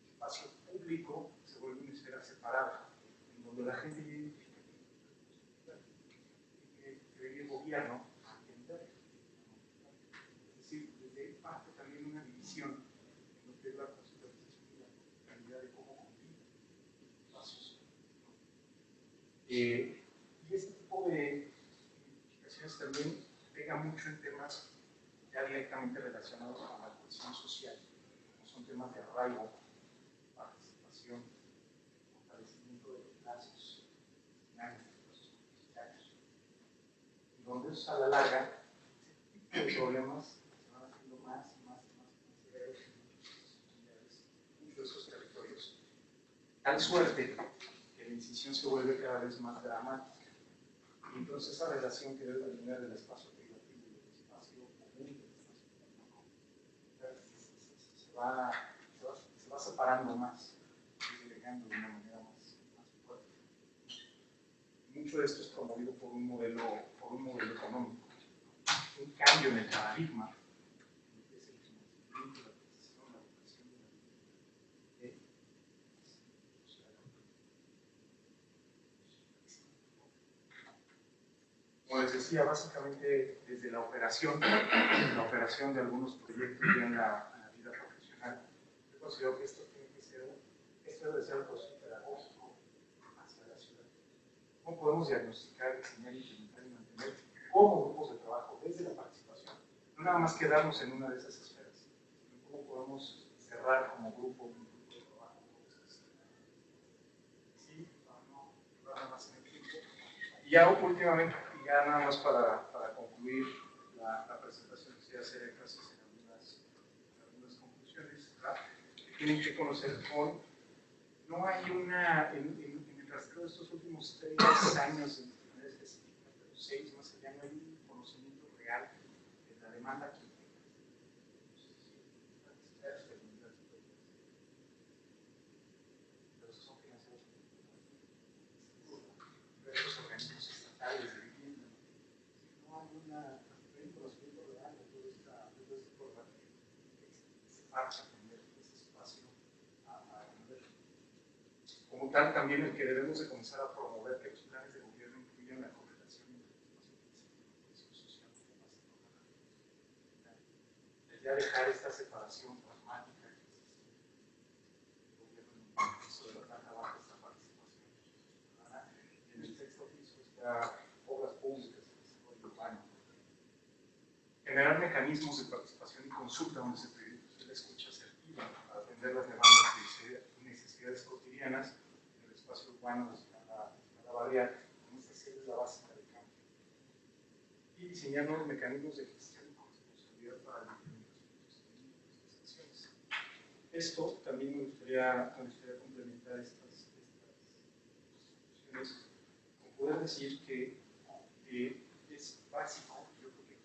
El espacio público se vuelve una esfera separada, en donde la gente identifica que debe el gobierno atender. Es decir, desde ahí parte también una división en lo que es la conceptualización y la calidad de cómo conviven espacios. Y este tipo de identificaciones también pega mucho en temas ya directamente relacionados con la cohesión social, como son temas de arraigo, participación, fortalecimiento de los lazos dinámicos, comunitarios, y donde eso a la larga, ese tipo de problemas se van haciendo más y más severos en muchos de esos territorios. Tal suerte que la incisión se vuelve cada vez más dramática. Y entonces esa relación que debe terminar del espacio privativo y del espacio común, del espacio público, se va separando más, y delegando de una manera más fuerte. Mucho de esto es promovido por un modelo económico. Un cambio en el paradigma, en lo que es el financiamiento, la adquisición, la vocación de la vivienda. Como les decía, básicamente desde la operación de algunos proyectos ya en la vida profesional, yo considero que esto debe ser un proceso pedagógico hacia la ciudad. ¿Cómo podemos diagnosticar, diseñar, implementar y mantener como grupos de trabajo desde la participación? No nada más quedarnos en una de esas esferas, sino cómo podemos cerrar como grupo un grupo de trabajo. Sí, no nada más en el tiempo. Y ya últimamente, ya nada más para concluir la presentación, quisiera hacer énfasis en algunas conclusiones, ¿verdad? Que tienen que conocer con, no hay una, en el rastreo de estos últimos 3 años, de manera específica, pero 6 más allá, no hay un conocimiento real de la demanda que son financiados por estos organismos estatales de vivienda. No hay un conocimiento real de todo este programa que se parte a atender ese espacio a atender. Como tal, también el que debemos de comenzar a promover que los planes de gobierno incluyan la correlación entre el espacio físico y la cohesión social. Ya dejar esta separación pragmática que existe el gobierno en el piso de la planta baja, esta participación ciudadana, y en el sexto piso está obras públicas y desarrollo urbano. Generar mecanismos de participación y consulta donde se priorice la escucha asertiva para atender las demandas y necesidades cotidianas en el espacio urbano de escala barrial, como esta serie es la básica del cambio. Y diseñar nuevos mecanismos de gestión y corresponsabilidad para la implementación y sostenimiento de estas acciones. Esto también me gustaría complementar estas conclusiones con poder decir que es básico, yo creo que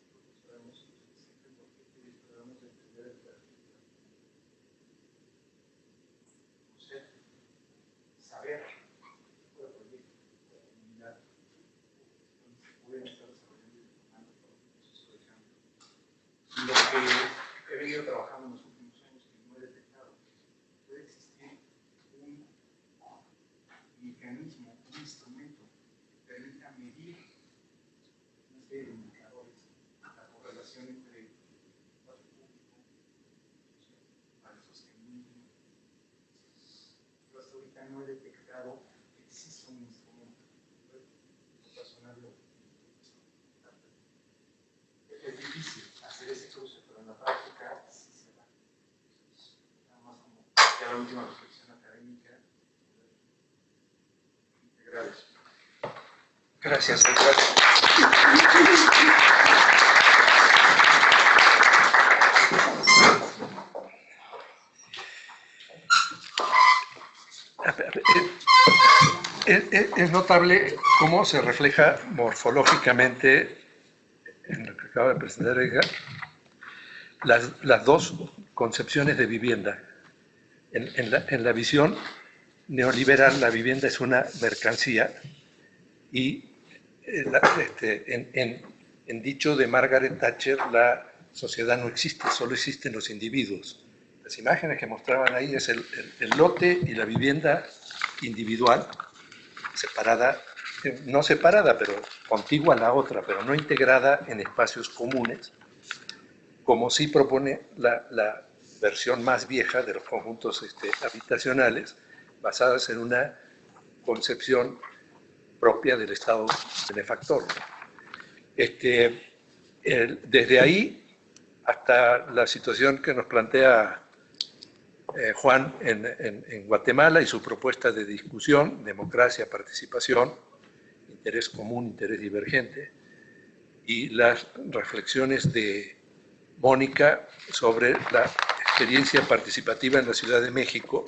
no he detectado que existe un instrumento. Lo personal es difícil hacer ese cruce, pero en la práctica sí se da. Nada más como ya la última reflexión académica. Gracias. Gracias, gracias. Es notable cómo se refleja morfológicamente en lo que acaba de presentar Edgar las dos concepciones de vivienda. En la visión neoliberal, la vivienda es una mercancía y en dicho de Margaret Thatcher, la sociedad no existe, solo existen los individuos. Las imágenes que mostraban ahí es el lote y la vivienda individual, separada, no separada, pero contigua a la otra, pero no integrada en espacios comunes, como sí propone la versión más vieja de los conjuntos habitacionales, basadas en una concepción propia del Estado benefactor. Desde ahí hasta la situación que nos plantea Juan en Guatemala y su propuesta de discusión, democracia, participación, interés común, interés divergente, y las reflexiones de Mónica sobre la experiencia participativa en la Ciudad de México,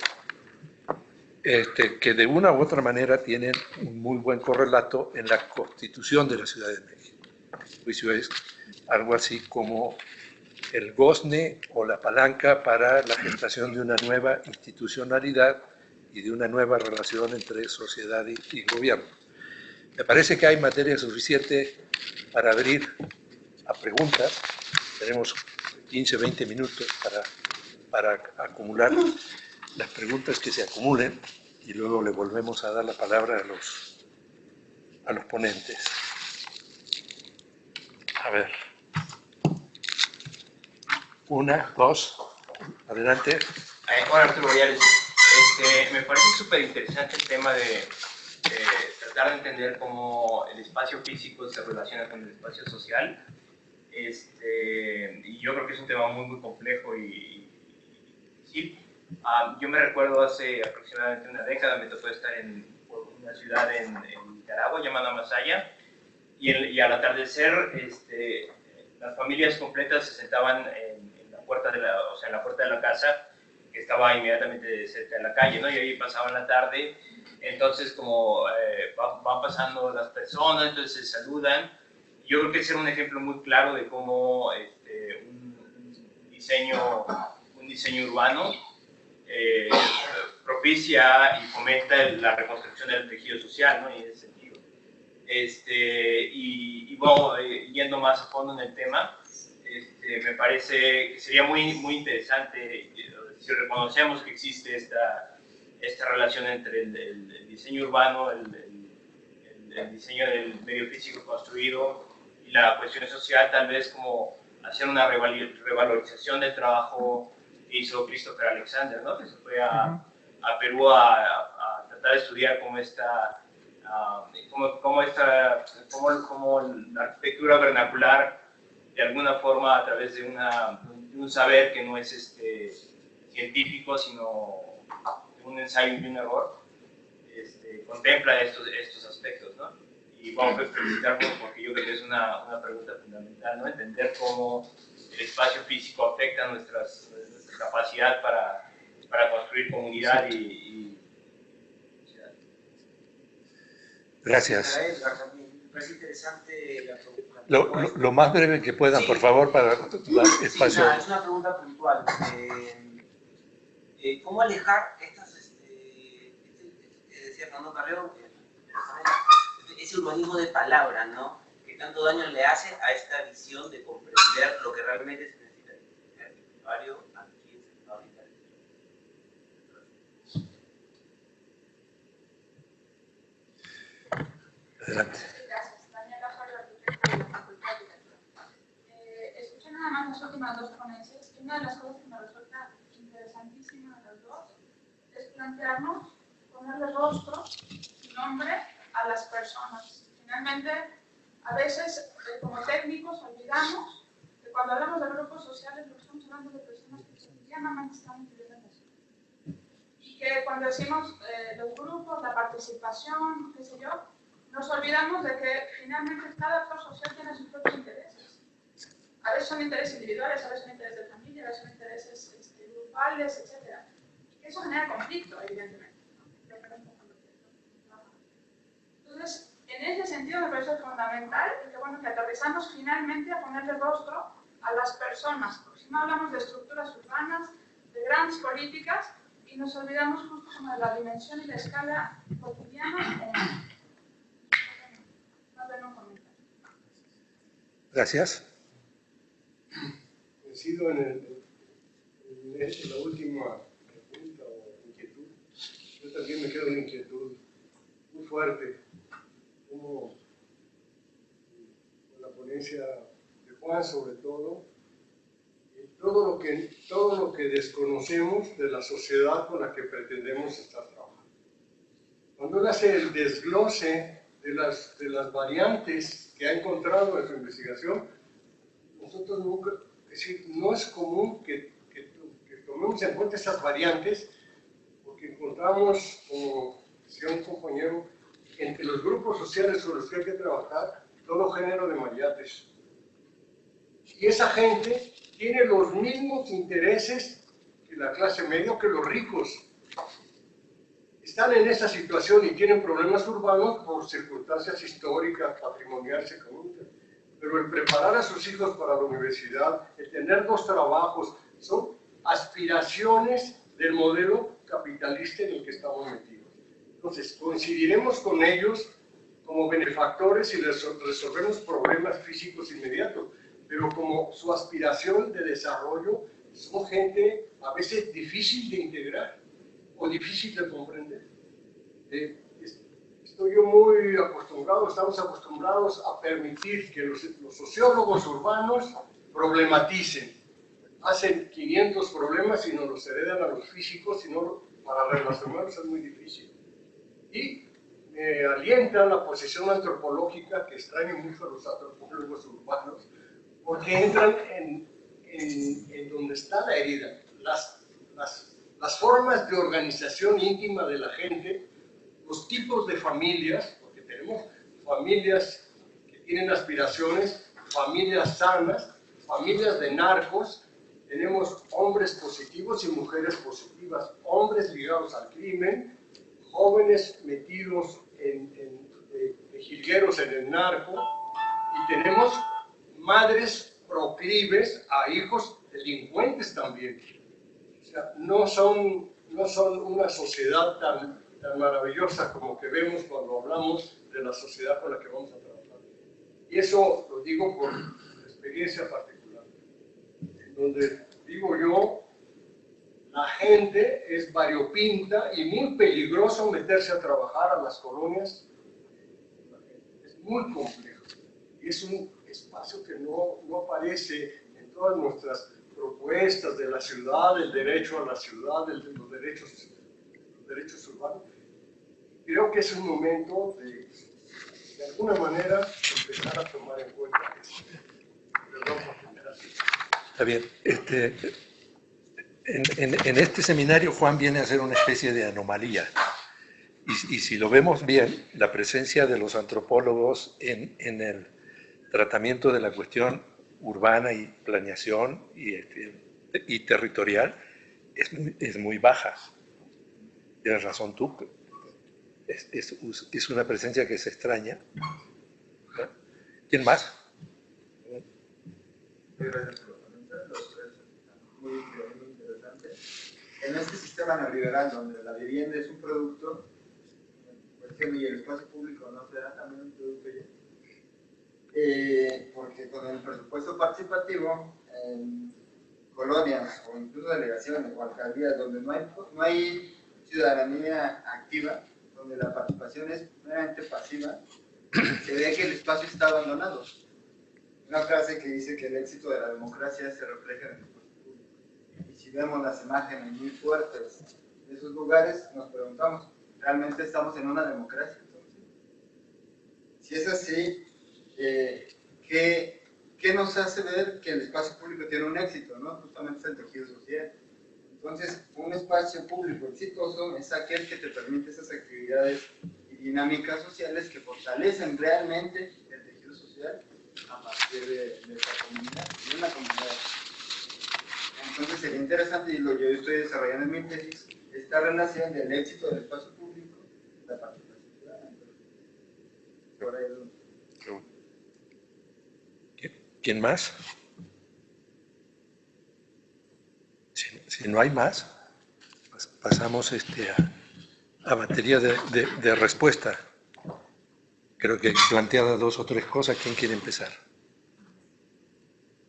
que de una u otra manera tienen un muy buen correlato en la constitución de la Ciudad de México. Mi juicio es algo así como el gozne o la palanca para la gestación de una nueva institucionalidad y de una nueva relación entre sociedad y gobierno. Me parece que hay materia suficiente para abrir a preguntas. Tenemos 15 o 20 minutos para acumular las preguntas que se acumulen y luego le volvemos a dar la palabra a los ponentes. A ver. Una, dos, adelante. Hola, Arturo Boyales. Me parece súper interesante el tema de tratar de entender cómo el espacio físico se relaciona con el espacio social. Y yo creo que es un tema muy, muy complejo y difícil. Yo me recuerdo hace aproximadamente una década, me tocó estar en una ciudad en Nicaragua llamada Masaya, y al atardecer las familias completas se sentaban en la puerta de la casa, que estaba inmediatamente cerca de la calle, ¿no? Y ahí pasaban la tarde. Entonces, como van pasando las personas, entonces se saludan. Yo creo que ese era un ejemplo muy claro de cómo un diseño urbano propicia y fomenta la reconstrucción del tejido social, ¿no? Y en ese sentido. Y bueno, yendo más a fondo en el tema, me parece que sería muy, muy interesante si reconocemos que existe esta relación entre el diseño urbano, el diseño del medio físico construido y la cuestión social, tal vez como hacer una revalorización del trabajo que hizo Christopher Alexander, ¿no? Que se fue a Perú a tratar de estudiar cómo la arquitectura vernacular, de alguna forma, a través de un saber que no es científico, sino un ensayo y un error, contempla estos aspectos, ¿no? Y vamos a felicitar porque yo creo que es una pregunta fundamental, ¿no? Entender cómo el espacio físico afecta nuestra capacidad para construir comunidad y sociedad. Gracias. Me parece interesante la pregunta. Lo más breve que puedan, sí, por favor, para dar espacio. Sí, es una pregunta puntual. ¿Cómo alejar estas, decía Fernando Carrero, ese urbanismo de palabra, ¿no? Que tanto daño le hace a esta visión de comprender lo que realmente se necesita en el usuario a quien se va a brindar. Adelante. Gracias. Daniela Jarro, arquitecta de la Facultad de Arquitectura. Escuché nada más las últimas dos ponencias y una de las cosas que me resulta interesantísima de las dos es plantearnos ponerle rostro, nombre a las personas. Finalmente, a veces, como técnicos, olvidamos que cuando hablamos de grupos sociales, lo estamos hablando de personas que cotidianamente están viviendo en eso. Y que cuando decimos los grupos, la participación, qué sé yo, nos olvidamos de que finalmente cada actor social tiene sus propios intereses. A veces son intereses individuales, a veces son intereses de familia, a veces son intereses grupales, etc. Y que eso genera conflicto, evidentemente. Entonces, en ese sentido me parece fundamental que, bueno, que aterrizamos finalmente a ponerle rostro a las personas, porque si no hablamos de estructuras urbanas, de grandes políticas, y nos olvidamos justo como de la dimensión y la escala cotidiana. Gracias. Coincido en la última pregunta o inquietud. Yo también me quedo en inquietud muy fuerte, como con la ponencia de Juan sobre todo, todo lo que desconocemos de la sociedad con la que pretendemos estar trabajando. Cuando él hace el desglose de las variantes que ha encontrado en su investigación, nosotros nunca, es decir, no es común que tomemos en cuenta esas variantes, porque encontramos, como decía un compañero, entre los grupos sociales sobre los que hay que trabajar, todo género de mariates. Y esa gente tiene los mismos intereses que la clase media, que los ricos. Están en esa situación y tienen problemas urbanos por circunstancias históricas, patrimoniales, económicas. Pero el preparar a sus hijos para la universidad, el tener 2 trabajos, son aspiraciones del modelo capitalista en el que estamos metidos. Entonces, coincidiremos con ellos como benefactores y les resolvemos problemas físicos inmediatos, pero como su aspiración de desarrollo son gente a veces difícil de integrar o difícil de comprender. Estoy yo muy acostumbrado, estamos acostumbrados a permitir que los sociólogos urbanos problematicen. Hacen 500 problemas y nos los heredan a los físicos, y no, para relacionarlos es muy difícil. Y me alienta la posición antropológica, que extraño mucho a los antropólogos urbanos, porque entran en donde está la herida, las formas de organización íntima de la gente, los tipos de familias, porque tenemos familias que tienen aspiraciones, familias sanas, familias de narcos, tenemos hombres positivos y mujeres positivas, hombres ligados al crimen, jóvenes metidos de jilgueros en el narco, y tenemos madres proclives a hijos delincuentes también. O sea, no son una sociedad tan maravillosa como que vemos cuando hablamos de la sociedad con la que vamos a trabajar. Y eso lo digo por experiencia particular, en donde digo yo, la gente es variopinta y muy peligroso meterse a trabajar a las colonias. Es muy complejo y es un espacio que no aparece en todas nuestras propuestas de la ciudad, el derecho a la ciudad, los derechos urbanos. Creo que es un momento de alguna manera, empezar a tomar en cuenta eso. Perdón por tener así. Está bien. En este seminario Juan viene a ser una especie de anomalía. Y si lo vemos bien, la presencia de los antropólogos en el tratamiento de la cuestión urbana y planeación y territorial es muy baja. Tienes razón tú. Es una presencia que se extraña. ¿No? ¿Quién más? Gracias por los comentarios, muy interesante. En este sistema neoliberal donde la vivienda es un producto, y el espacio público no será también un producto ya, porque con el presupuesto participativo en colonias o incluso delegaciones o alcaldías donde no hay ciudadanía activa, donde la participación es meramente pasiva, se ve que el espacio está abandonado. Una frase que dice que el éxito de la democracia se refleja en el espacio público. Y si vemos las imágenes muy fuertes de esos lugares, nos preguntamos, realmente estamos en una democracia. Entonces, si es así, ¿qué nos hace ver que el espacio público tiene un éxito, ¿no? Justamente es el tejido social. Entonces, un espacio público exitoso es aquel que te permite esas actividades y dinámicas sociales que fortalecen realmente el tejido social a partir de esta comunidad, de una comunidad. Entonces, sería interesante, y lo yo estoy desarrollando en mi tesis, esta relación del éxito del espacio público y la participación ciudadana. Por ahí es donde... ¿Quién más? Si no hay más, pasamos a materia de respuesta. Creo que planteadas 2 o 3 cosas. ¿Quién quiere empezar?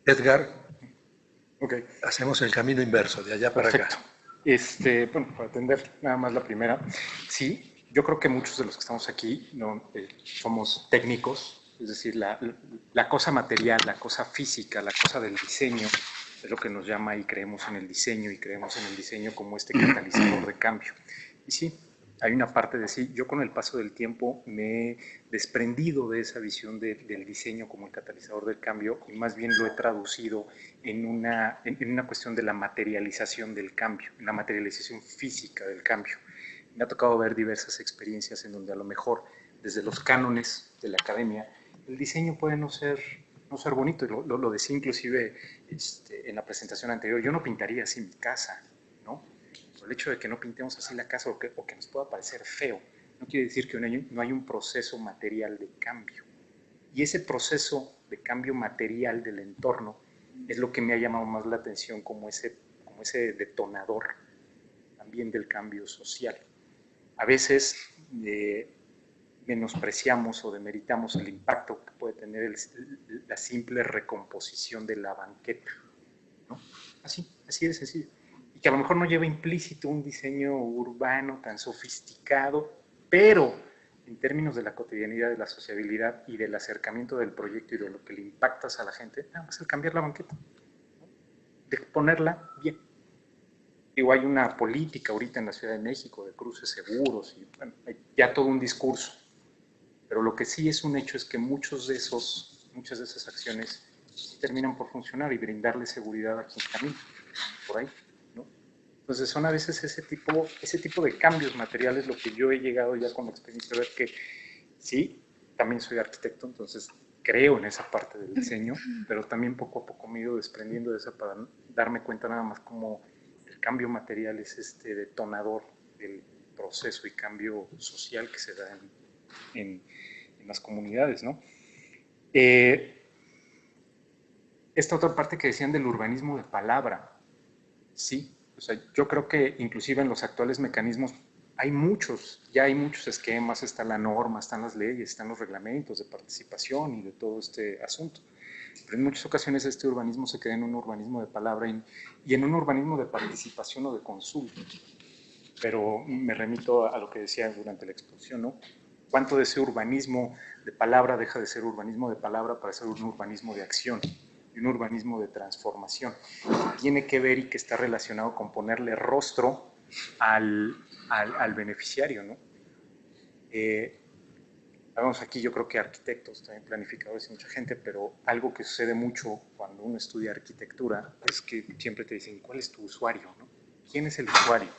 Edgar. Okay. Hacemos el camino inverso, de allá para Perfecto. acá. Bueno, para atender nada más la primera, sí, yo creo que muchos de los que estamos aquí no, somos técnicos, es decir, la cosa material, la cosa física, la cosa del diseño, es lo que nos llama y creemos en el diseño, y creemos en el diseño como este catalizador de cambio. Y sí, hay una parte de sí, yo con el paso del tiempo me he desprendido de esa visión del diseño como el catalizador del cambio, y más bien lo he traducido en una cuestión de la materialización del cambio, la materialización física del cambio. Me ha tocado ver diversas experiencias en donde a lo mejor desde los cánones de la academia el diseño puede no ser bonito, y lo decía inclusive en la presentación anterior, yo no pintaría así mi casa, ¿no? El hecho de que no pintemos así la casa o que nos pueda parecer feo, no quiere decir que no hay un proceso material de cambio. Y ese proceso de cambio material del entorno es lo que me ha llamado más la atención como ese detonador también del cambio social. A veces menospreciamos o demeritamos el impacto que puede tener la simple recomposición de la banqueta, ¿no? Así de sencillo. Y que a lo mejor no lleva implícito un diseño urbano tan sofisticado, pero en términos de la cotidianidad, de la sociabilidad y del acercamiento del proyecto y de lo que le impactas a la gente, nada más el cambiar la banqueta, ¿no? De ponerla bien. Digo, hay una política ahorita en la Ciudad de México de cruces seguros, y bueno, hay ya todo un discurso. Pero lo que sí es un hecho es que muchas de esas acciones sí terminan por funcionar y brindarle seguridad a quien camina por ahí, ¿no? Entonces son a veces ese tipo de cambios materiales lo que yo he llegado ya con la experiencia a ver que sí, también soy arquitecto, entonces creo en esa parte del diseño, pero también poco a poco me he ido desprendiendo de esa para darme cuenta nada más como el cambio material es este detonador del proceso y cambio social que se da en las comunidades, ¿no? Esta otra parte que decían del urbanismo de palabra, sí, o sea, yo creo que inclusive en los actuales mecanismos ya hay muchos esquemas, está la norma, están las leyes, están los reglamentos de participación y de todo este asunto. Pero en muchas ocasiones este urbanismo se queda en un urbanismo de palabra y en un urbanismo de participación o de consulta. Pero me remito a lo que decía durante la exposición, ¿no? ¿Cuánto de ese urbanismo de palabra deja de ser urbanismo de palabra para ser un urbanismo de acción y un urbanismo de transformación? Tiene que ver y que está relacionado con ponerle rostro al beneficiario, ¿no? Vamos aquí, yo creo que arquitectos, también planificadores y mucha gente, pero algo que sucede mucho cuando uno estudia arquitectura es que siempre te dicen, ¿cuál es tu usuario, no? ¿Quién es el usuario?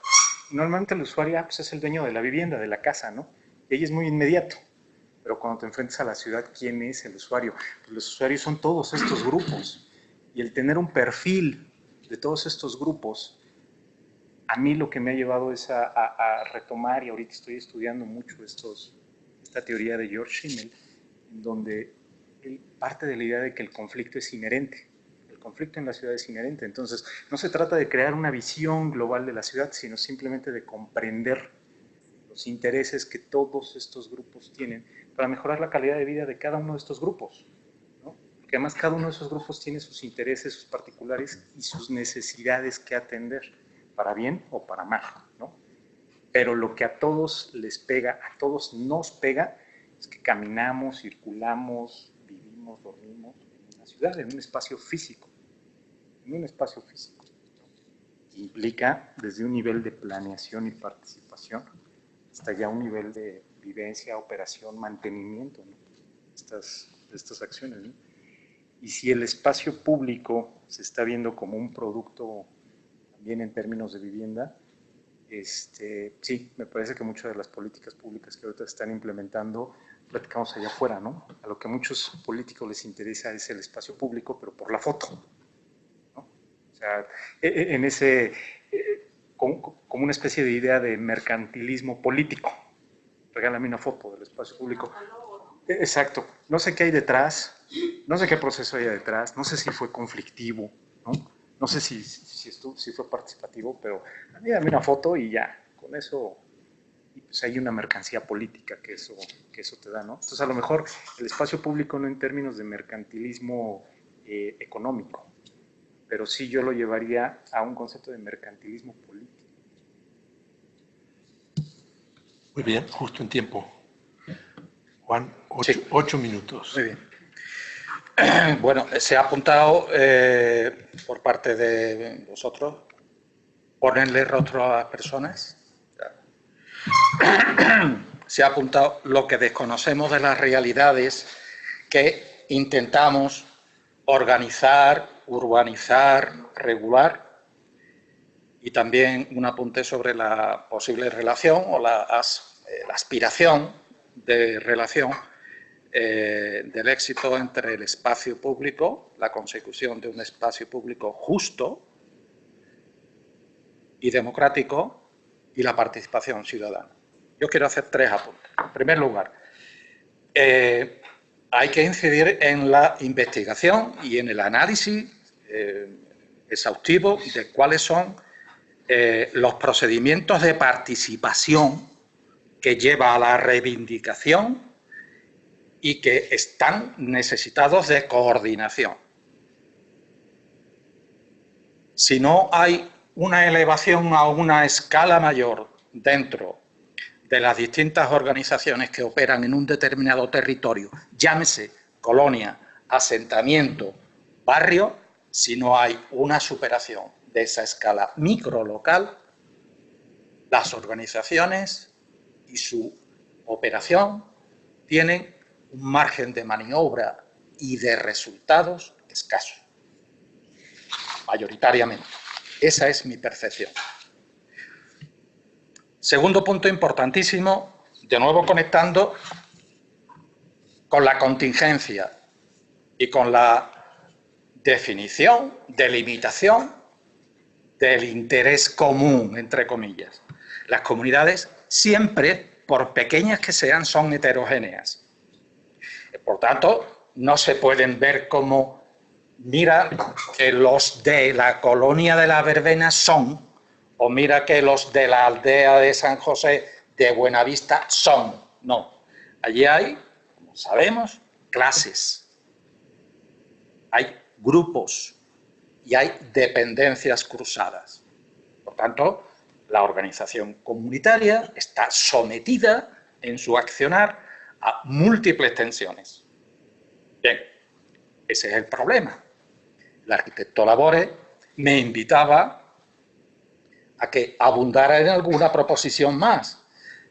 Normalmente el usuario pues es el dueño de la vivienda, de la casa, ¿no? Y ahí es muy inmediato. Pero cuando te enfrentas a la ciudad, ¿quién es el usuario? Pues los usuarios son todos estos grupos. Y el tener un perfil de todos estos grupos, a mí lo que me ha llevado es a retomar, y ahorita estoy estudiando mucho esta teoría de George Simmel, en donde él parte de la idea de que el conflicto es inherente. El conflicto en la ciudad es inherente. Entonces, no se trata de crear una visión global de la ciudad, sino simplemente de comprender los intereses que todos estos grupos tienen para mejorar la calidad de vida de cada uno de estos grupos, ¿no? Porque además cada uno de esos grupos tiene sus intereses, sus particulares y sus necesidades que atender, para bien o para mal, ¿no? Pero lo que a todos les pega, a todos nos pega, es que caminamos, circulamos, vivimos, dormimos en una ciudad, en un espacio físico, implica desde un nivel de planeación y participación hasta ya un nivel de vivencia, operación, mantenimiento, ¿no? de estas acciones, ¿no? Y si el espacio público se está viendo como un producto también en términos de vivienda, sí, me parece que muchas de las políticas públicas que ahorita se están implementando, platicamos allá afuera, ¿no? A lo que a muchos políticos les interesa es el espacio público, pero por la foto, ¿no? O sea, en ese, como una especie de idea de mercantilismo político. Regálame una foto del espacio público. Exacto. No sé qué hay detrás, no sé qué proceso hay detrás, no sé si fue conflictivo, ¿no? No sé si fue participativo, pero a mí dame una foto y ya, con eso, y pues hay una mercancía política que eso te da, ¿no? Entonces, a lo mejor el espacio público no en términos de mercantilismo económico, pero sí yo lo llevaría a un concepto de mercantilismo político. Muy bien, justo en tiempo. Juan, 8 minutos. Muy bien. Bueno, se ha apuntado por parte de vosotros ponerle rostro a las personas. Se ha apuntado lo que desconocemos de las realidades que intentamos organizar, urbanizar, regular, y también un apunte sobre la posible relación o la aspiración de relación del éxito entre el espacio público, la consecución de un espacio público justo y democrático y la participación ciudadana. Yo quiero hacer 3 apuntes. En primer lugar, hay que incidir en la investigación y en el análisis exhaustivo de cuáles son los procedimientos de participación que lleva a la reivindicación y que están necesitados de coordinación. Si no hay una elevación a una escala mayor dentro de las distintas organizaciones que operan en un determinado territorio, llámese colonia, asentamiento, barrio, si no hay una superación de esa escala microlocal, las organizaciones y su operación tienen un margen de maniobra y de resultados escaso, mayoritariamente. Esa es mi percepción. Segundo punto importantísimo, de nuevo conectando con la contingencia y con la definición, delimitación del interés común, entre comillas. Las comunidades siempre, por pequeñas que sean, son heterogéneas. Por tanto, no se pueden ver como, mira que los de la colonia de la Verbena son, o mira que los de la aldea de San José de Buenavista son. No, allí hay, como sabemos, clases, hay grupos y hay dependencias cruzadas. Por tanto, la organización comunitaria está sometida en su accionar a múltiples tensiones. Bien, ese es el problema. El arquitecto Labore me invitaba a que abundara en alguna proposición más.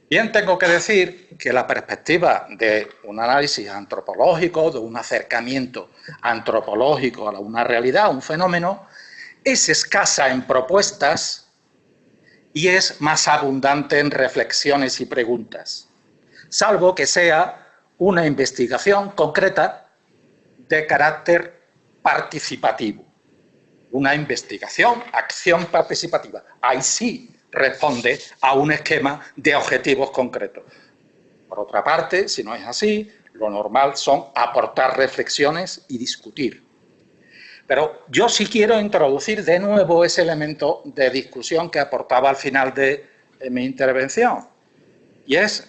Bien, tengo que decir que la perspectiva de un análisis antropológico, de un acercamiento antropológico a una realidad, a un fenómeno, es escasa en propuestas y es más abundante en reflexiones y preguntas, salvo que sea una investigación concreta de carácter participativo. Una investigación, acción participativa. Ahí sí responde a un esquema de objetivos concretos. Por otra parte, si no es así, lo normal son aportar reflexiones y discutir. Pero yo sí quiero introducir de nuevo ese elemento de discusión que aportaba al final de mi intervención. Y es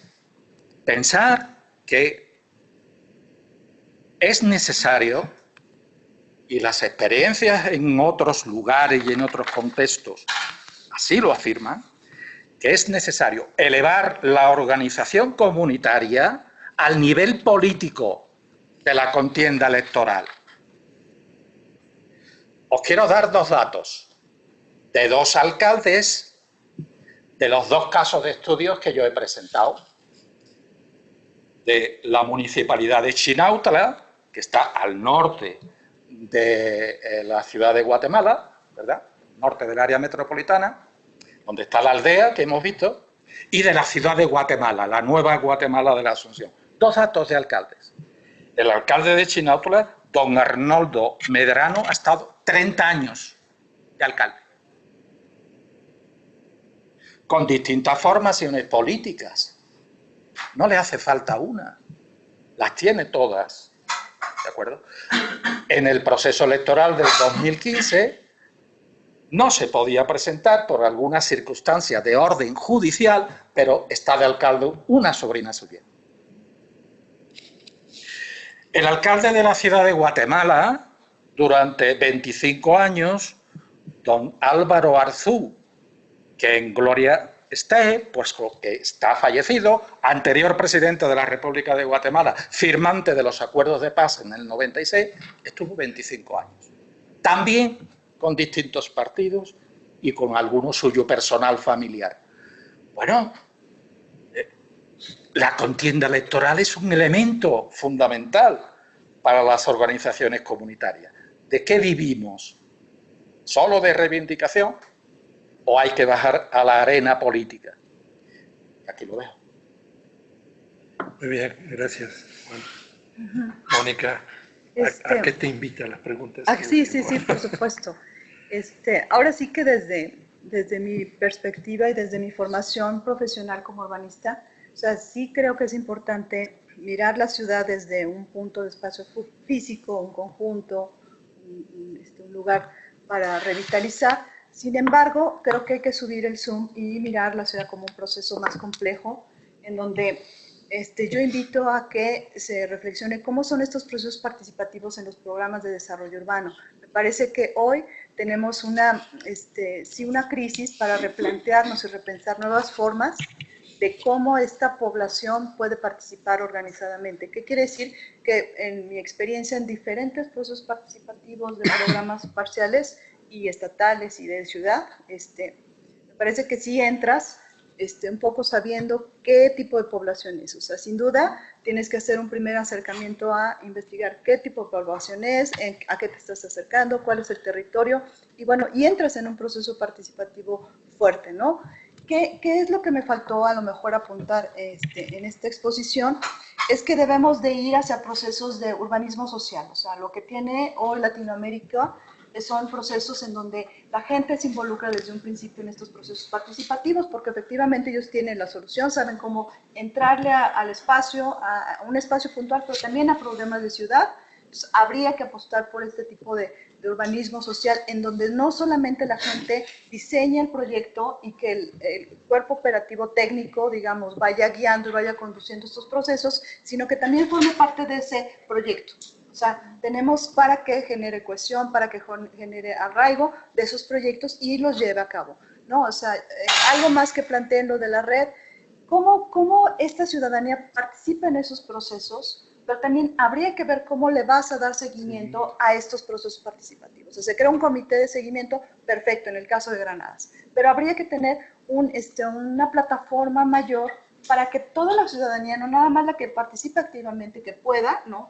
pensar que es necesario, y las experiencias en otros lugares y en otros contextos así lo afirman, que es necesario elevar la organización comunitaria al nivel político de la contienda electoral. Os quiero dar 2 datos de 2 alcaldes de los dos casos de estudios que yo he presentado, de la municipalidad de Chinautla, que está al norte de la ciudad de Guatemala, ¿verdad?, norte del área metropolitana, donde está la aldea que hemos visto, y de la ciudad de Guatemala, la nueva Guatemala de la Asunción. Dos actos de alcaldes. El alcalde de Chinautla, don Arnoldo Medrano, ha estado 30 años de alcalde, con distintas formaciones políticas. No le hace falta una, las tiene todas, ¿de acuerdo? En el proceso electoral del 2015 no se podía presentar por alguna circunstancia de orden judicial, pero está de alcalde una sobrina suya. El alcalde de la ciudad de Guatemala, durante 25 años, don Álvaro Arzú, que en gloria esté, pues que está fallecido, anterior presidente de la República de Guatemala, firmante de los acuerdos de paz en el 96, estuvo 25 años. También con distintos partidos y con alguno suyo personal familiar. Bueno, la contienda electoral es un elemento fundamental para las organizaciones comunitarias. ¿De qué vivimos? ¿Solo de reivindicación o hay que bajar a la arena política? Aquí lo dejo. Muy bien, gracias, Juan. Mónica, ¿a qué te invitan las preguntas? Sí, por supuesto. Ahora sí que desde mi perspectiva y desde mi formación profesional como urbanista, o sea, sí creo que es importante mirar la ciudad desde un punto de espacio físico, un conjunto, un lugar para revitalizar. Sin embargo, creo que hay que subir el zoom y mirar la ciudad como un proceso más complejo, en donde yo invito a que se reflexione cómo son estos procesos participativos en los programas de desarrollo urbano. Me parece que hoy tenemos una crisis para replantearnos y repensar nuevas formas de cómo esta población puede participar organizadamente. ¿Qué quiere decir? Que en mi experiencia en diferentes procesos participativos de programas parciales y estatales y de ciudad, me parece que sí entras un poco sabiendo qué tipo de población es. O sea, sin duda tienes que hacer un primer acercamiento a investigar qué tipo de población es, a qué te estás acercando, cuál es el territorio, y bueno, y entras en un proceso participativo fuerte, ¿no? ¿Qué es lo que me faltó a lo mejor apuntar en esta exposición? Es que debemos de ir hacia procesos de urbanismo social. O sea, lo que tiene hoy Latinoamérica son procesos en donde la gente se involucra desde un principio en estos procesos participativos, porque efectivamente ellos tienen la solución, saben cómo entrarle al espacio, a un espacio puntual, pero también a problemas de ciudad. Entonces, habría que apostar por este tipo de urbanismo social, en donde no solamente la gente diseña el proyecto y que el cuerpo operativo técnico, digamos, vaya guiando y vaya conduciendo estos procesos, sino que también forme parte de ese proyecto. O sea, tenemos para que genere cohesión, para que genere arraigo de esos proyectos y los lleve a cabo, ¿no? O sea, algo más que planteen lo de la red, cómo esta ciudadanía participa en esos procesos, pero también habría que ver cómo le vas a dar seguimiento a estos procesos participativos. O sea, se crea un comité de seguimiento, perfecto, en el caso de Granadas, pero habría que tener una plataforma mayor para que toda la ciudadanía, no nada más la que participe activamente, que pueda no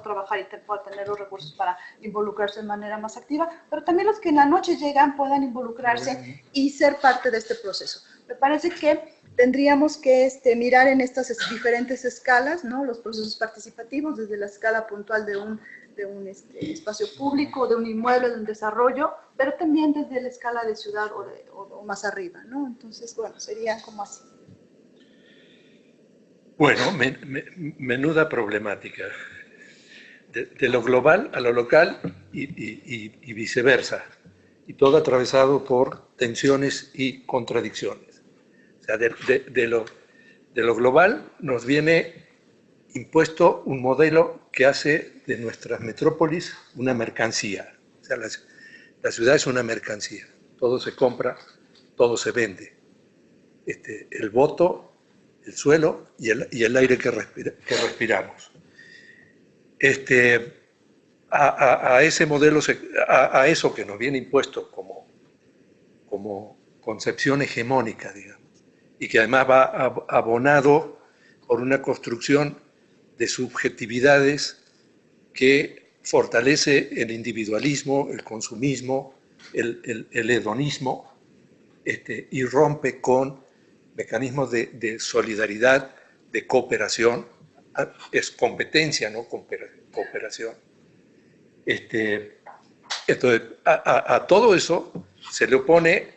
trabajar y pueda tener los recursos para involucrarse de manera más activa, pero también los que en la noche llegan puedan involucrarse y ser parte de este proceso. Me parece que tendríamos que mirar en estas diferentes escalas, ¿no? Los procesos participativos, desde la escala puntual de un espacio público, de un inmueble, de un desarrollo, pero también desde la escala de ciudad o más arriba, ¿no? Entonces, bueno, sería como así. Bueno, menuda problemática. De lo global a lo local y viceversa. Y todo atravesado por tensiones y contradicciones. O sea, de lo global nos viene impuesto un modelo que hace de nuestras metrópolis una mercancía. O sea, la ciudad es una mercancía. Todo se compra, todo se vende. El voto, el suelo y el aire que respiramos. A ese modelo, a eso que nos viene impuesto como concepción hegemónica, digamos, y que además va abonado por una construcción de subjetividades que fortalece el individualismo, el consumismo, el hedonismo, y rompe con mecanismos de solidaridad, de cooperación. Es competencia, no cooperación. Entonces, a todo eso se le opone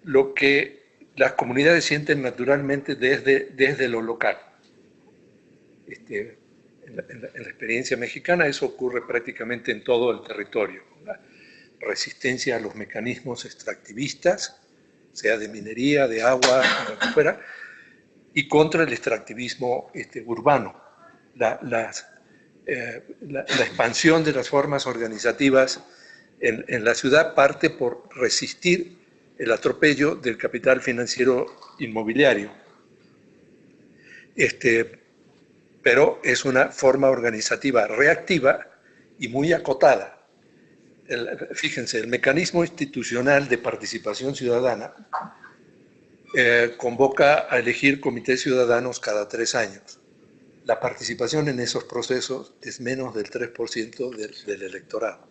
lo que las comunidades sienten naturalmente desde lo local. En la experiencia mexicana eso ocurre prácticamente en todo el territorio. La resistencia a los mecanismos extractivistas, sea de minería, de agua, lo que fuera, y contra el extractivismo urbano. La expansión de las formas organizativas en la ciudad parte por resistir el atropello del capital financiero inmobiliario. Pero es una forma organizativa reactiva y muy acotada. Fíjense, el mecanismo institucional de participación ciudadana convoca a elegir comités ciudadanos cada 3 años. La participación en esos procesos es menos del 3% del electorado.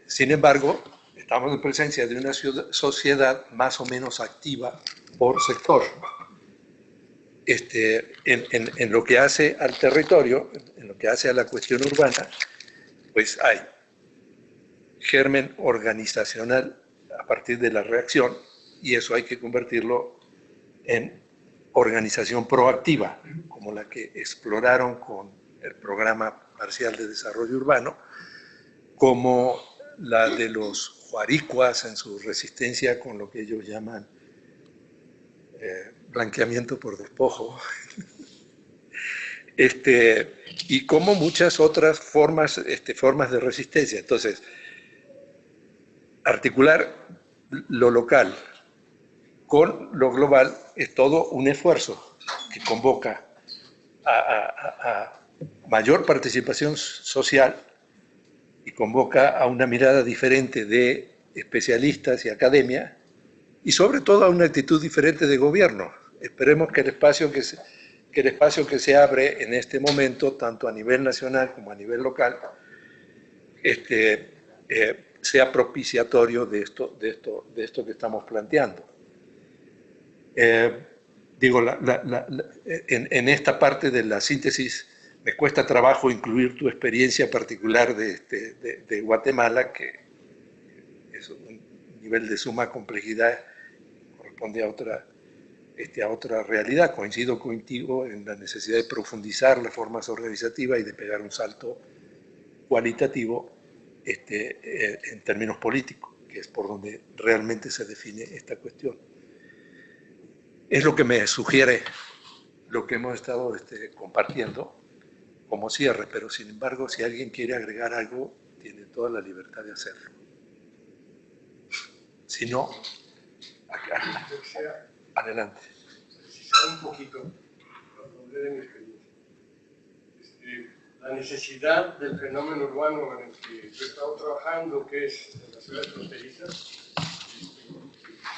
Sin embargo, estamos en presencia de una sociedad más o menos activa por sector. En lo que hace al territorio, en lo que hace a la cuestión urbana, pues hay germen organizacional a partir de la reacción, y eso hay que convertirlo en organización proactiva, como la que exploraron con el Programa Parcial de Desarrollo Urbano, como la de los juaricuas en su resistencia con lo que ellos llaman blanqueamiento por despojo, y como muchas otras formas de resistencia. Entonces, articular lo local con lo global es todo un esfuerzo que convoca a mayor participación social y convoca a una mirada diferente de especialistas y academia, y sobre todo a una actitud diferente de gobierno. Esperemos que el espacio que se abre en este momento, tanto a nivel nacional como a nivel local, sea propiciatorio de esto que estamos planteando. En esta parte de la síntesis me cuesta trabajo incluir tu experiencia particular de Guatemala, que es un nivel de suma complejidad, corresponde a otra realidad. Coincido contigo en la necesidad de profundizar las formas organizativas y de pegar un salto cualitativo en términos políticos, que es por donde realmente se define esta cuestión. Es lo que me sugiere lo que hemos estado compartiendo como cierre, pero sin embargo, si alguien quiere agregar algo, tiene toda la libertad de hacerlo. Si no, adelante. Un poquito, de mi experiencia. La necesidad del fenómeno urbano en el que yo he estado trabajando, que es en las ciudades fronterizas,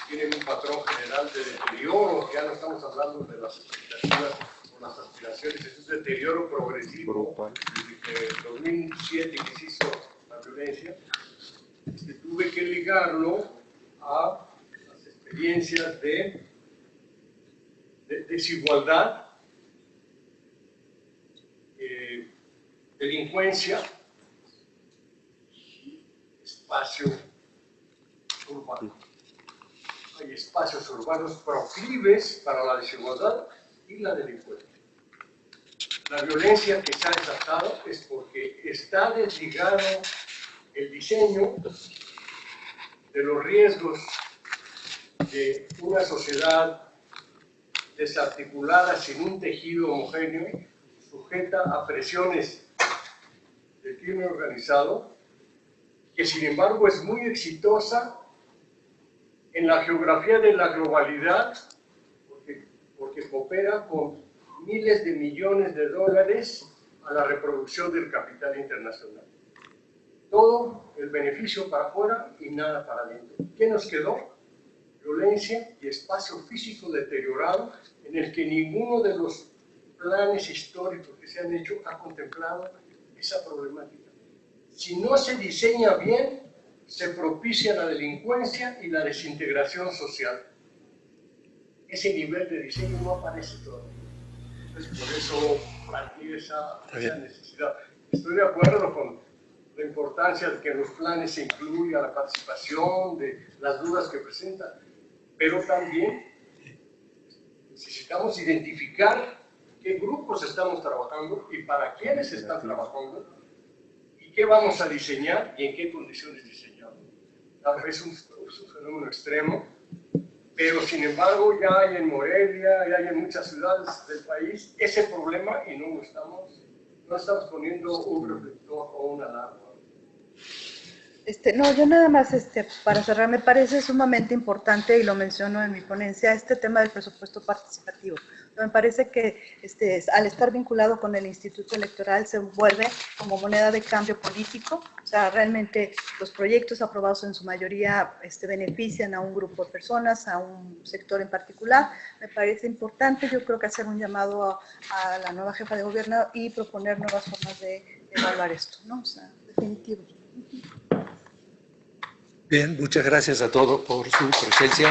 tienen un patrón general de deterioro, ya no estamos hablando de las expectativas o las aspiraciones, es un deterioro progresivo. Desde el 2007 que se hizo la violencia, tuve que ligarlo a las experiencias de desigualdad, delincuencia y espacio urbano. Hay espacios urbanos proclives para la desigualdad y la delincuencia. La violencia que se ha desatado es porque está desligado el diseño de los riesgos de una sociedad desarticulada, sin un tejido homogéneo, sujeta a presiones del crimen organizado, que sin embargo es muy exitosa en la geografía de la globalidad, porque coopera con miles de millones de dólares a la reproducción del capital internacional. Todo el beneficio para afuera y nada para adentro. ¿Qué nos quedó? violencia y espacio físico deteriorado en el que ninguno de los planes históricos que se han hecho ha contemplado esa problemática. Si no se diseña bien, se propicia la delincuencia y la desintegración social. Ese nivel de diseño no aparece todavía. Entonces, por eso planteé esa necesidad. Estoy de acuerdo con la importancia de que en los planes se incluya la participación, de las dudas que presentan, pero también necesitamos identificar qué grupos estamos trabajando y para quiénes están trabajando y qué vamos a diseñar y en qué condiciones diseñamos. Tal vez es un fenómeno extremo, pero sin embargo ya hay en Morelia, ya hay en muchas ciudades del país ese problema y no estamos poniendo un reflector o una alarma. No, yo nada más, para cerrar, me parece sumamente importante, y lo menciono en mi ponencia, este tema del presupuesto participativo. Me parece que al estar vinculado con el Instituto Electoral se vuelve como moneda de cambio político, o sea, realmente los proyectos aprobados en su mayoría benefician a un grupo de personas, a un sector en particular. Me parece importante, yo creo que hacer un llamado a la nueva jefa de gobierno y proponer nuevas formas de evaluar esto, ¿no? O sea, definitivo. Bien, muchas gracias a todos por su presencia.